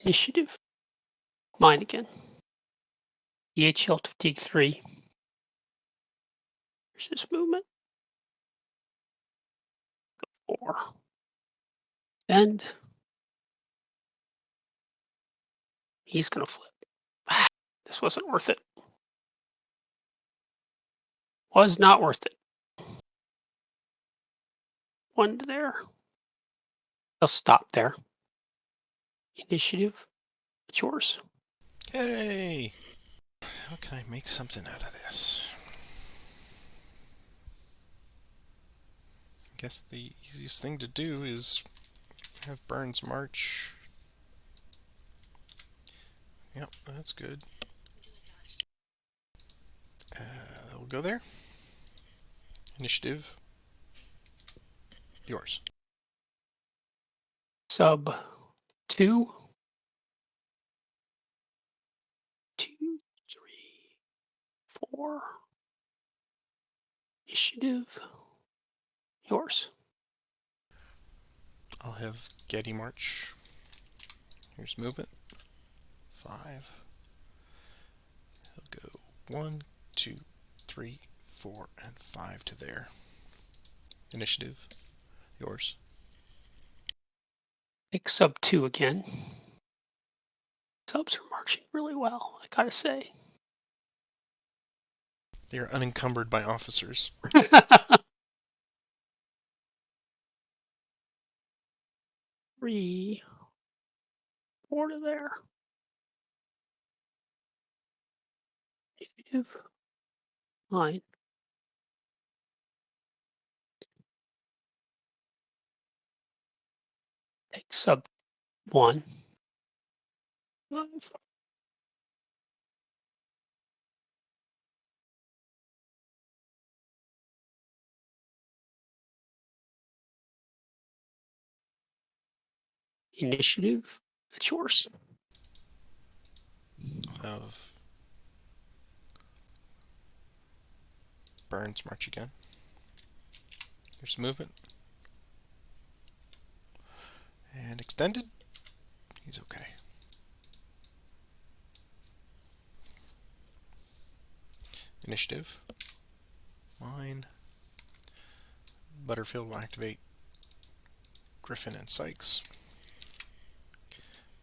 Initiative. Mine again. EHL to fatigue 3. Here's his movement. 4. And he's going to flip. This wasn't worth it. Was not worth it. 1 to there. I'll stop there. Initiative. It's yours. Hey! How can I make something out of this? I guess the easiest thing to do is have Burns march. Yep, that's good. We'll go there. Initiative. Yours. Sub 2. 2, 3, 4. Initiative. Yours. I'll have Getty march. Here's movement. 5. He'll go 1, 2, 3, 4, and 5 to there. Initiative. Yours. Take sub 2 again. Subs are marching really well, I gotta say. They are unencumbered by officers. 3, 4 to there. Initiative. 9. Take sub 1. 5. Initiative. It's yours. I'll have Burns march again. Here's movement. And extended. He's okay. Initiative. Mine. Butterfield will activate Griffin and Sykes.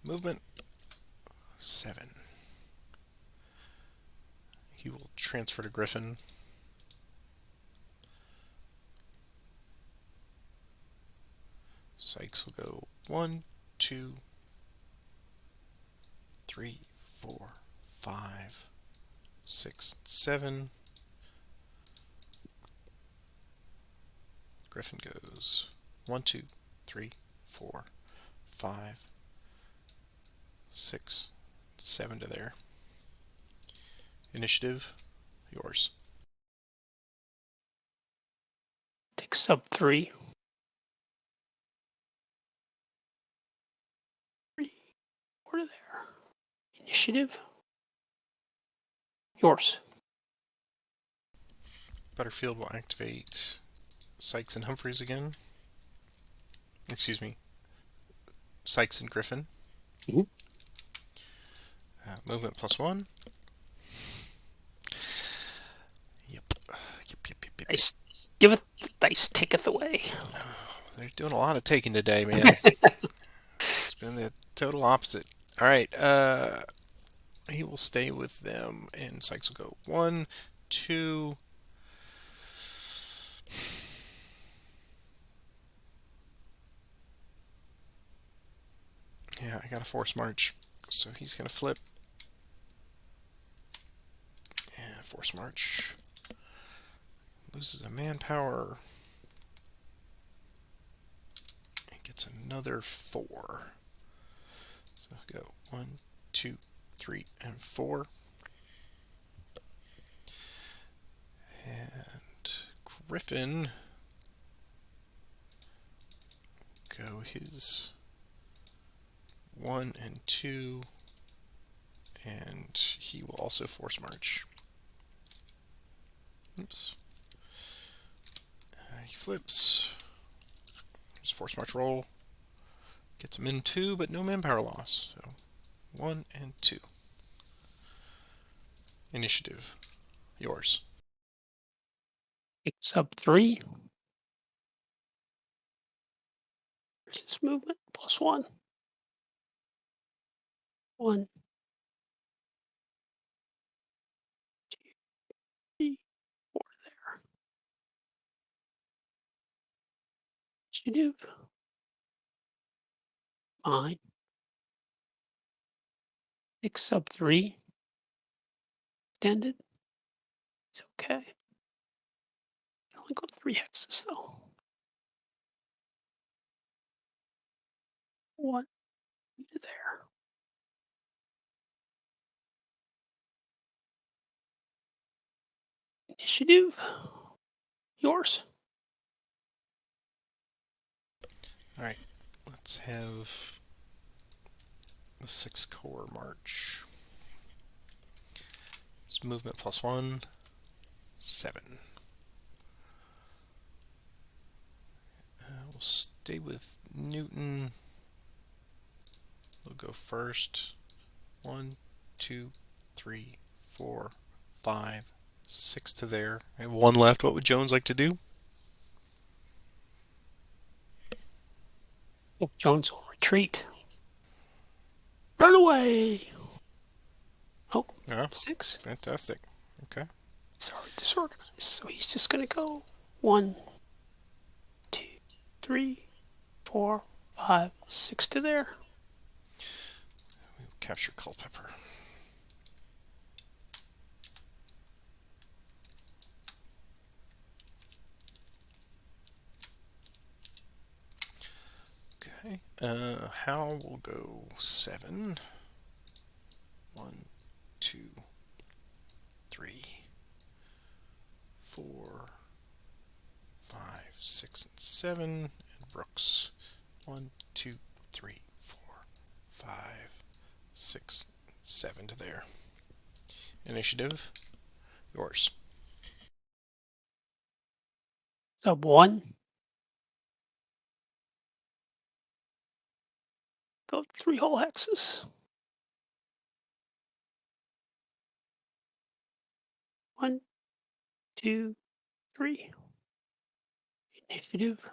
Movement. 7. He will transfer to Griffin. Sykes will go 1, 2, 3, 4, 5, 6, 7. Griffin goes 1, 2, 3, 4, 5, 6, 7 to there. Initiative. Yours. Take sub 3. 3, 4 to there. Initiative. Yours. Butterfield will activate Sykes and Humphreys again. Excuse me. Sykes and Griffin. Mhm. Movement +1. Yep. Dice, give it the dice, taketh away. They're doing a lot of taking today, man. It's been the total opposite. All right. He will stay with them, and Sykes will go 1, 2. Yeah, I got a force march, so he's gonna flip. Yeah, force march. Loses a manpower. He gets another 4. So I'll go 1, 2, 3, and 4. And Griffin go his 1 and 2, and he will also force march. Oops. He flips. Just force march roll. Gets him in 2, but no manpower loss. So 1 and 2. Initiative. Yours. Take sub 3. Here's this movement +1. 1, 2, 3, 4 there. Initiative. Mine. Take sub 3. extended. It's okay. I only go 3 hexes though. 1 to there. Initiative. Yours. All right, let's have the 6-corps march. It's movement +1, 7. We'll stay with Newton. We'll go first. 1, 2, 3, 4, 5, 6 to there. I have 1 left. What would Jones like to do? Oh, Jones will retreat. Run away. Oh, Yeah, 6. fantastic. Okay. Sorry, disorganized. So he's just going to go 1, 2, 3, 4, 5, 6 to there. We'll capture Culpeper. Okay. Hal will go 7. 1, 2, 3, 4, 5, 6, and 7. And Brooks 1, 2, 3, 4, 5, 6, 7 to there. Initiative, yours. Sub 1. Go 3 whole hexes. 1, 2, 3. Initiative.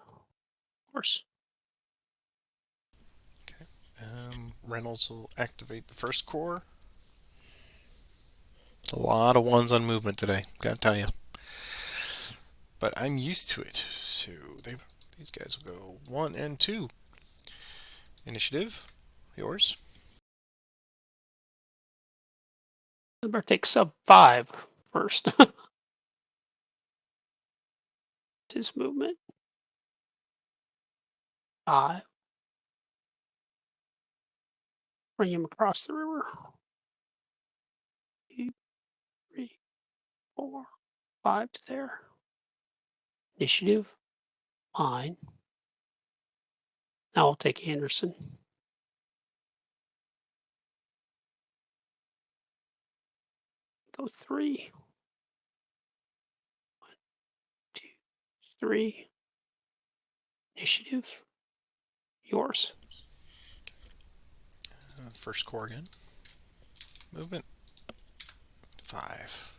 Horse. Okay. Reynolds will activate the 1st corps. A lot of 1s on movement today, gotta tell you. But I'm used to it. So these guys will go 1 and 2. Initiative, yours. I better take sub 5 first. His movement. 5. Bring him across the river. 2, 3, 4, 5 to there. Initiative. Mine. Now I'll take Anderson. Go 3. 1, 2, 3. Initiative. Yours. 1st corps again. Movement, 5.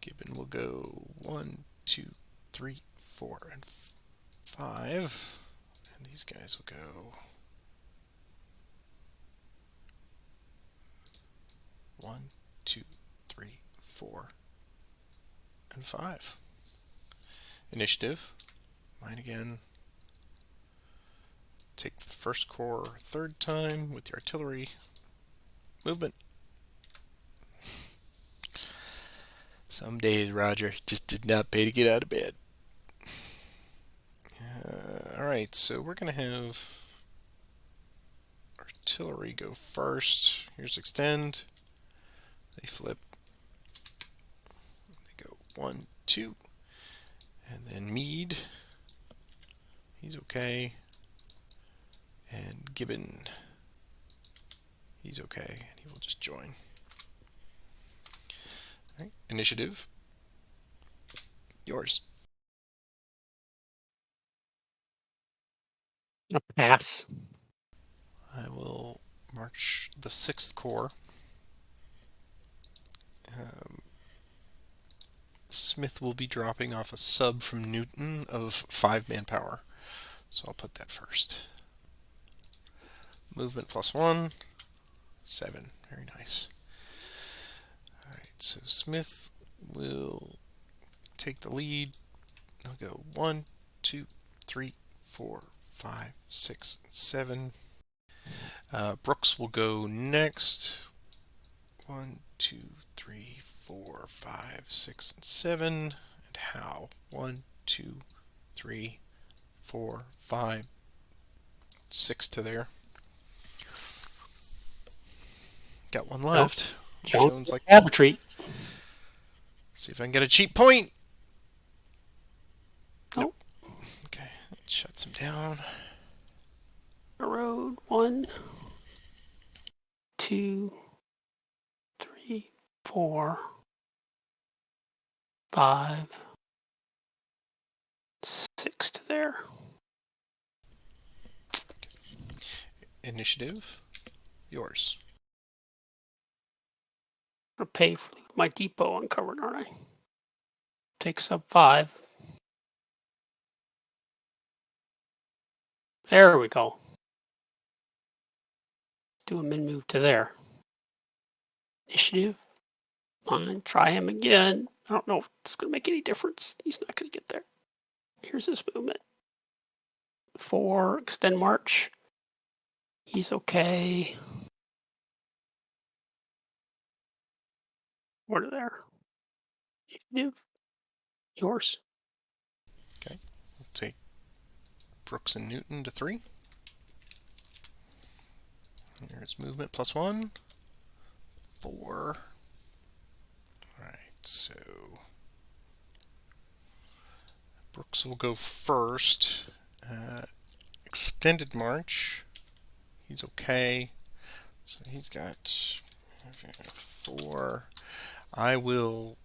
Gibbon will go 1, 2, 3, 4, and 5. And these guys will go 1, 2, 3, 4, and 5. Initiative, mine again. Take the 1st corps 3rd time with the artillery. Movement. Some days, Roger, just did not pay to get out of bed. Alright, so we're going to have artillery go first. Here's extend. They flip. They go 1, 2. And then Meade. He's okay. And Gibbon. He's okay. And he will just join. All right. Initiative, yours. A pass. I will march the 6th corps. Smith will be dropping off a sub from Newton of 5 manpower. So I'll put that first. Movement +1, 7. Very nice. Alright, so Smith will take the lead. I'll go 1, 2, 3, 4, 5, 6, 7. Brooks will go next 1, 2, 3, 4, 5, 6, and 7. And how? 1, 2, 3, 4, 5, 6 to there. Got one left. Jones Like, have a treat. see if I can get a cheap point. Nope. Okay, that shuts him down. Road 1, 2, 3, 4, 5, 6 to there. Initiative, yours. I'm gonna pay for my depot uncovered, aren't I? Take sub 5. There we go. Do a min move to there. Initiative. Fine. Try him again. I don't know if it's going to make any difference. He's not going to get there. Here's his movement. 4. Extend march. He's okay. Order there. Initiative. Yours. Okay, we'll take Brooks and Newton to 3. Here's movement +1. 4. Alright, so Brooks will go first. Extended march. He's okay. So he's got 4. I will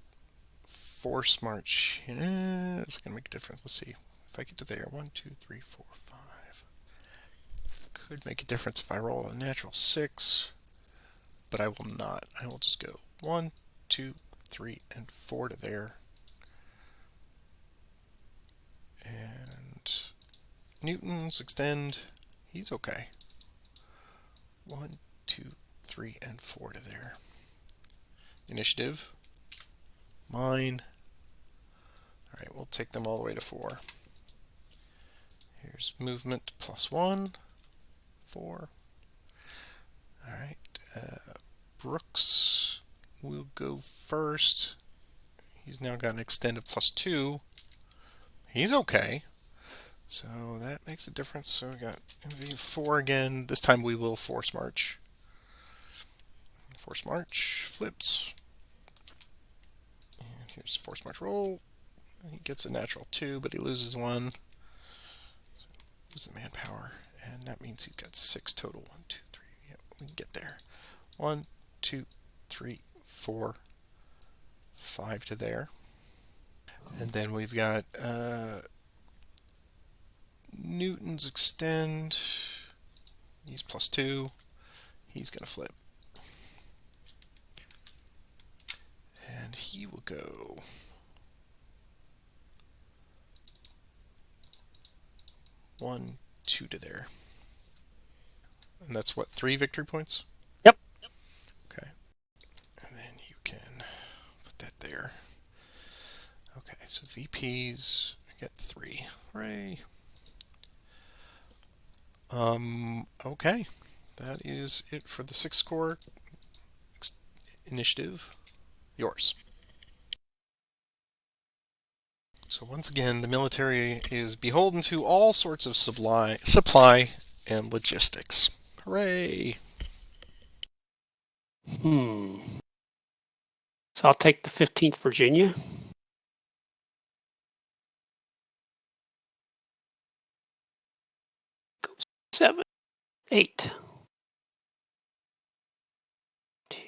force march. It's going to make a difference. Let's see. If I get to there, 1, 2, 3, 4, 5. Could make a difference if I roll a natural 6. But I will not. I will just go 1, 2, 3, and 4 to there. And Newton's extend. He's okay. 1, 2, 3, and 4 to there. Initiative. Mine. Alright, we'll take them all the way to 4. Here's movement +1. 4. Alright. Brooks will go first. He's now got an extend of +2. He's okay. So that makes a difference. So we got MV4 again. This time we will force march. Force march. Flips. And here's force march roll. He gets a natural 2, but he loses 1. So loses manpower. And that means he's got 6 total. 1, 2, 3. Yeah, we can get there. 1, 2, 3, 4, 5 to there. And then we've got Newton's extend. He's +2. He's going to flip. And he will go 1, 2 to there. And that's what, 3 victory points? Yep. Okay. And then you can put that there. Okay, so VPs, I get 3. Hooray. Okay. That is it for the 6 score initiative. Yours. So once again, the military is beholden to all sorts of supply and logistics. Hooray! So I'll take the 15th Virginia. Go 7, 8. 2,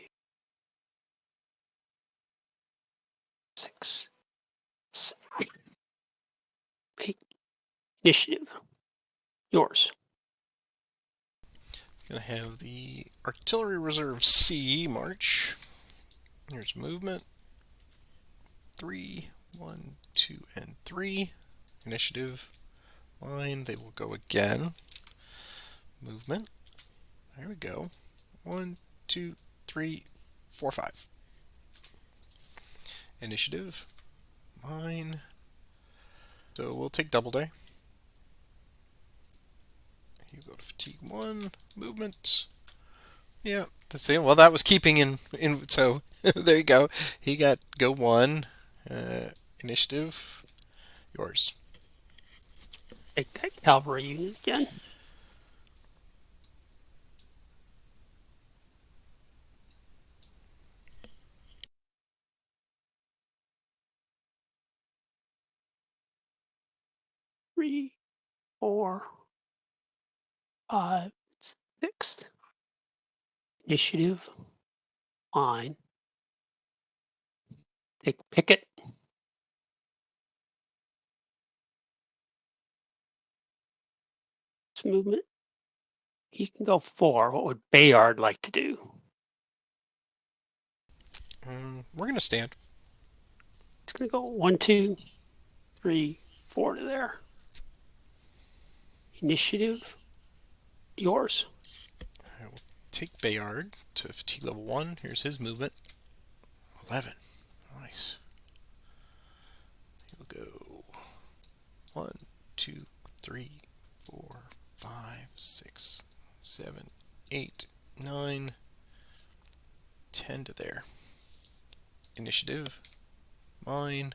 6, 7, 8. Initiative. Yours. Gonna have the Artillery Reserve C march. Here's movement. 3, 1, 2, and 3. Initiative. Line. They will go again. Movement. There we go. 1, 2, 3, 4, 5. Initiative. Mine. So we'll take Doubleday. You go to fatigue 1. Movement. Yeah. See, well, that was keeping in. So there you go. He got go one. Initiative, yours. Take that cavalry unit again. Three, four, five, six. Initiative, fine. Take Pickett. This movement. He can go four. What would Bayard like to do? We're gonna stand. It's going to go 1, 2, 3, 4 to there. Initiative, yours. I will take Bayard to fatigue level 1. Here's his movement. 11. Nice. He'll go 1, 2, 3, 4, 5, 6, 7, 8, 9, 10 to there. Initiative, mine.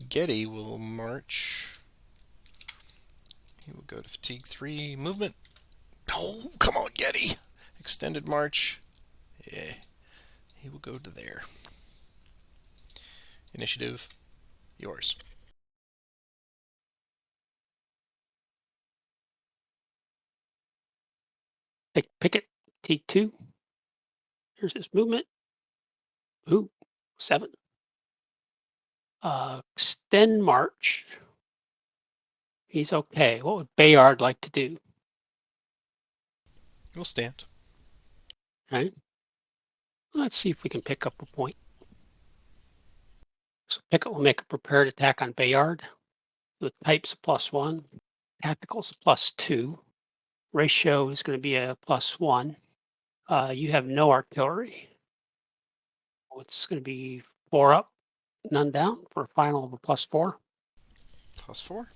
Getty will march. He will go to fatigue 3. Movement. Oh, come on, Getty. Extended march. Yeah. He will go to there. Initiative, yours. Take Pickett, T2. Here's his movement. Ooh, 7. Extend march. He's okay. What would Bayard like to do? We'll stand. Okay. Let's see if we can pick up a point. So Pickett will make a prepared attack on Bayard with types +1, tacticals +2. Ratio is going to be a +1. You have no artillery. It's going to be 4 up, none down for a final of a +4. +4.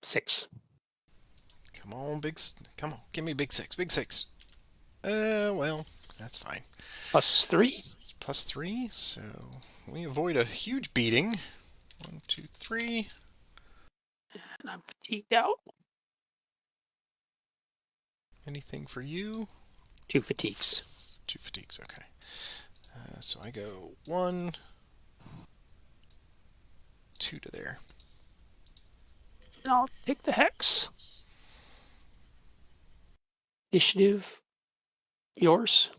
6. Come on, come on, give me big 6, big 6. Well, that's fine. +3. +3, so we avoid a huge beating. 1, 2, 3. And I'm fatigued out. Anything for you? 2 fatigues. 2 fatigues, okay. So I go 1, 2 to there. And I'll take the hex. Initiative, yours.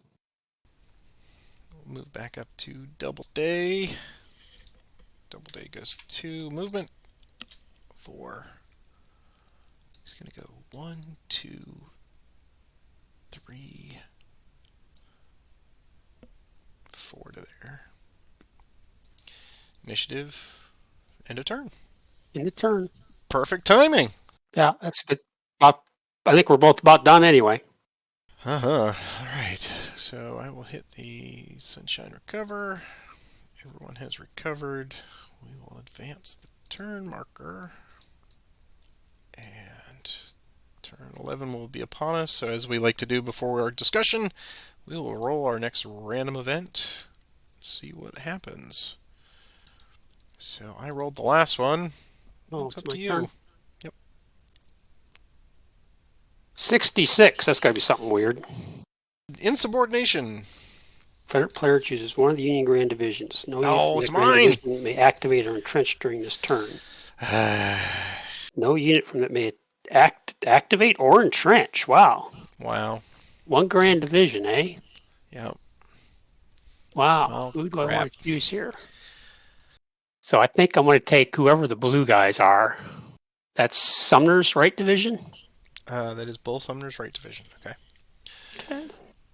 We'll move back up to double day. Double day goes 2. Movement, 4. He's going to go 1, 2, 3, 4 to there. Initiative, end of turn. In the turn. Perfect timing. Yeah, that's good. I think we're both about done anyway. All right. So I will hit the Sunshine Recover. Everyone has recovered. We will advance the turn marker. And turn 11 will be upon us. So as we like to do before our discussion, we will roll our next random event. See what happens. So I rolled the last one. Oh, It's it's up to my you. turn. Yep. 66. That's got to be something weird. Insubordination. Confederate player chooses one of the Union Grand Divisions. No unit Oh, from it's that Grand mine. Division may activate or entrench during this turn. No unit from that may activate or entrench. Wow. Wow. One Grand Division, eh? Yep. Wow. Well, Who do I crap. want to choose here? So I think I'm going to take whoever the blue guys are. That's Sumner's right division. That is Bull Sumner's right division. Okay. Okay.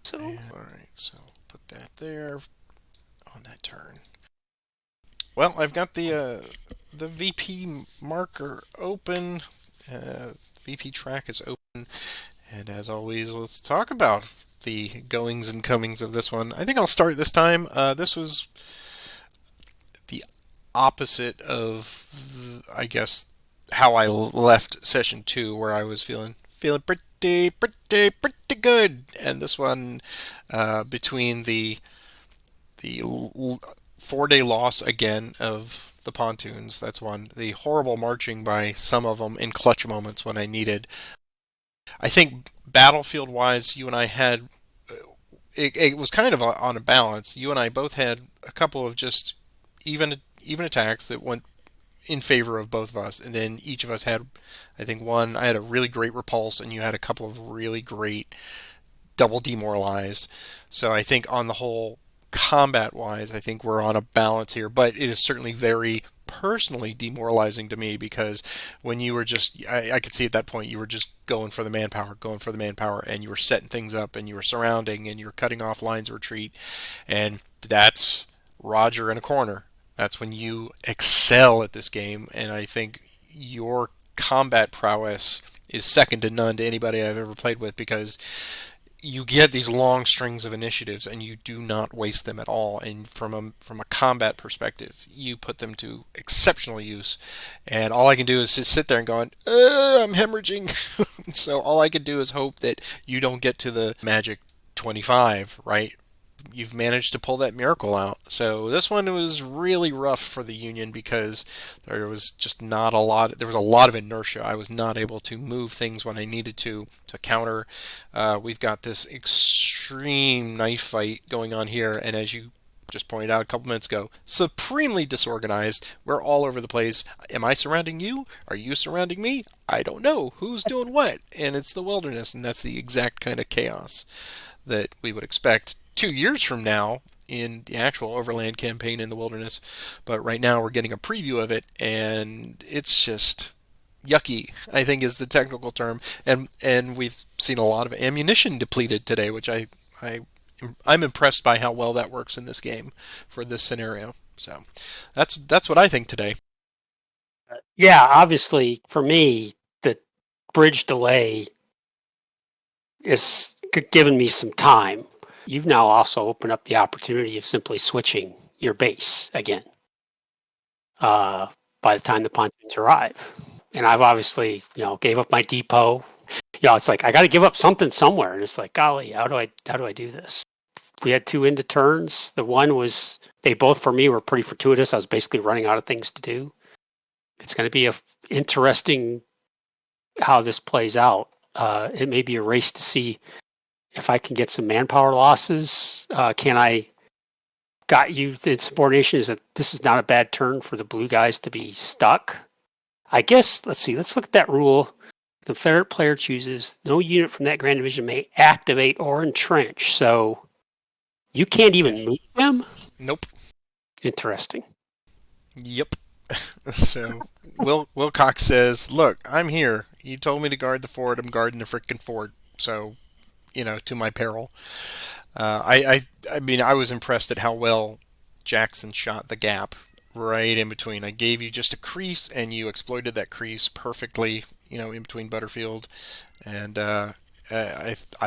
So All right. So put that there on that turn. Well, I've got the VP marker open. VP track is open, and as always, let's talk about the goings and comings of this one. I think I'll start this time. This was the opposite of, I guess, how I left session 2, where I was feeling pretty good. And this one, between the 4-day loss again of the pontoons, that's one. The horrible marching by some of them in clutch moments when I needed. I think battlefield wise, you and I had it was kind of on a balance. You and I both had a couple of just even attacks that went in favor of both of us, and then each of us had, I think one, I had a really great repulse, and you had a couple of really great double demoralized. So I think on the whole, combat wise, I think we're on a balance here, but it is certainly very personally demoralizing to me because when you were just, I could see at that point you were just going for the manpower, and you were setting things up, and you were surrounding, and you were cutting off lines of retreat, and that's Roger in a corner. That's when you excel at this game, and I think your combat prowess is second to none to anybody I've ever played with because you get these long strings of initiatives and you do not waste them at all. And from a combat perspective, you put them to exceptional use. And all I can do is just sit there and go, I'm hemorrhaging. So all I can do is hope that you don't get to the magic 25, right? You've managed to pull that miracle out. So this one was really rough for the Union because there was just not a lot. There was a lot of inertia. I was not able to move things when I needed to counter. We've got this extreme knife fight going on here, and as you just pointed out a couple minutes ago, supremely disorganized. We're all over the place. Am I surrounding you? Are you surrounding me? I don't know. Who's doing what? And it's the wilderness, and that's the exact kind of chaos that we would expect 2 years from now in the actual overland campaign in the wilderness. But right now we're getting a preview of it, and it's just yucky, I think is the technical term. And we've seen a lot of ammunition depleted today, which I'm impressed by how well that works in this game for this scenario. So that's what I think today. Yeah, obviously for me, the bridge delay is giving me some time. You've now also opened up the opportunity of simply switching your base again by the time the pontoons arrive. And I've obviously, gave up my depot. It's like I got to give up something somewhere, and it's like, golly, how do I do this? We had 2 into turns. The one was they both for me were pretty fortuitous. I was basically running out of things to do. It's going to be interesting how this plays out. It may be a race to see if I can get some manpower losses. Can I got you the insubordination is that this is not a bad turn for the blue guys to be stuck. I guess, let's look at that rule. The Confederate player chooses no unit from that grand division may activate or entrench. So you can't even move them? Nope. Interesting. Yep. So Wilcox says, look, I'm here. You told me to guard the fort. I'm guarding the frickin' fort. So, to my peril. I mean, I was impressed at how well Jackson shot the gap right in between. I gave you just a crease, and you exploited that crease perfectly, in between Butterfield. And I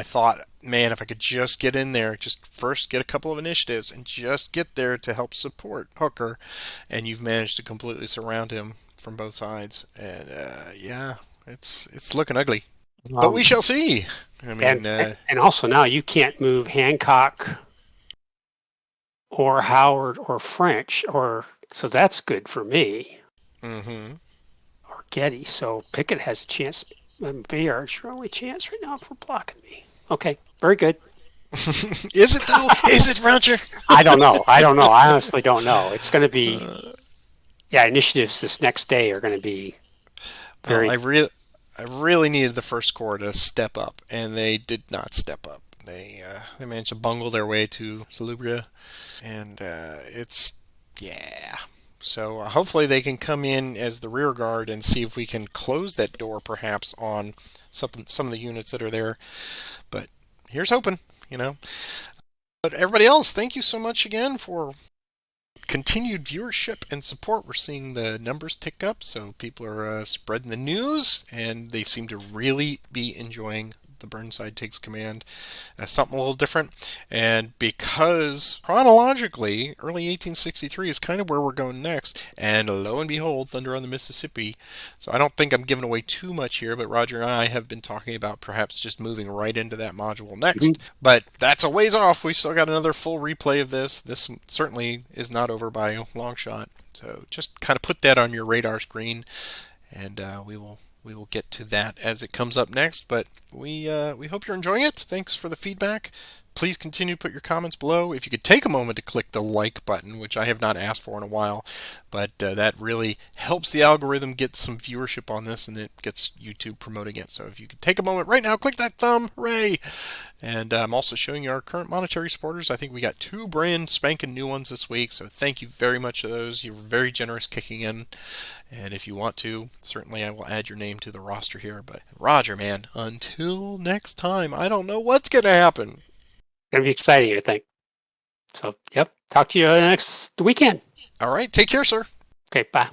thought, man, if I could just get in there, just first get a couple of initiatives, and just get there to help support Hooker, and you've managed to completely surround him from both sides. And yeah, it's looking ugly. But we shall see. I mean, and also now you can't move Hancock or Howard or French, so that's good for me. Mm-hmm. Or Getty. So Pickett has a chance. Bayard's your only chance right now for blocking me. Okay, very good. Is it though? Is it, Roger? I don't know. I honestly don't know. It's going to be, initiatives this next day are going to be very. I really needed the First Corps to step up, and they did not step up. They managed to bungle their way to Salubria, and So hopefully they can come in as the rear guard and see if we can close that door, perhaps on some of the units that are there. But here's hoping, But everybody else, thank you so much again for continued viewership and support. We're seeing the numbers tick up, so people are spreading the news, and they seem to really be enjoying the Burnside Takes Command as something a little different. And because chronologically, early 1863 is kind of where we're going next, and lo and behold, Thunder on the Mississippi. So I don't think I'm giving away too much here, but Roger and I have been talking about perhaps just moving right into that module next. But that's a ways off. We've still got another full replay of this. This certainly is not over by a long shot. So just kind of put that on your radar screen, and we will get to that as it comes up next. But we hope you're enjoying it. Thanks for the feedback. Please continue to put your comments below. If you could take a moment to click the like button, which I have not asked for in a while, but that really helps the algorithm get some viewership on this, and it gets YouTube promoting it. So if you could take a moment right now, click that thumb, hooray! And I'm also showing you our current monetary supporters. I think we got 2 brand spanking new ones this week, so thank you very much to those. You're very generous kicking in. And if you want to, certainly I will add your name to the roster here. But Roger, man, until next time, I don't know what's going to happen. Gonna be exciting, I think. So, yep. Talk to you next weekend. All right, take care, sir. Okay, bye.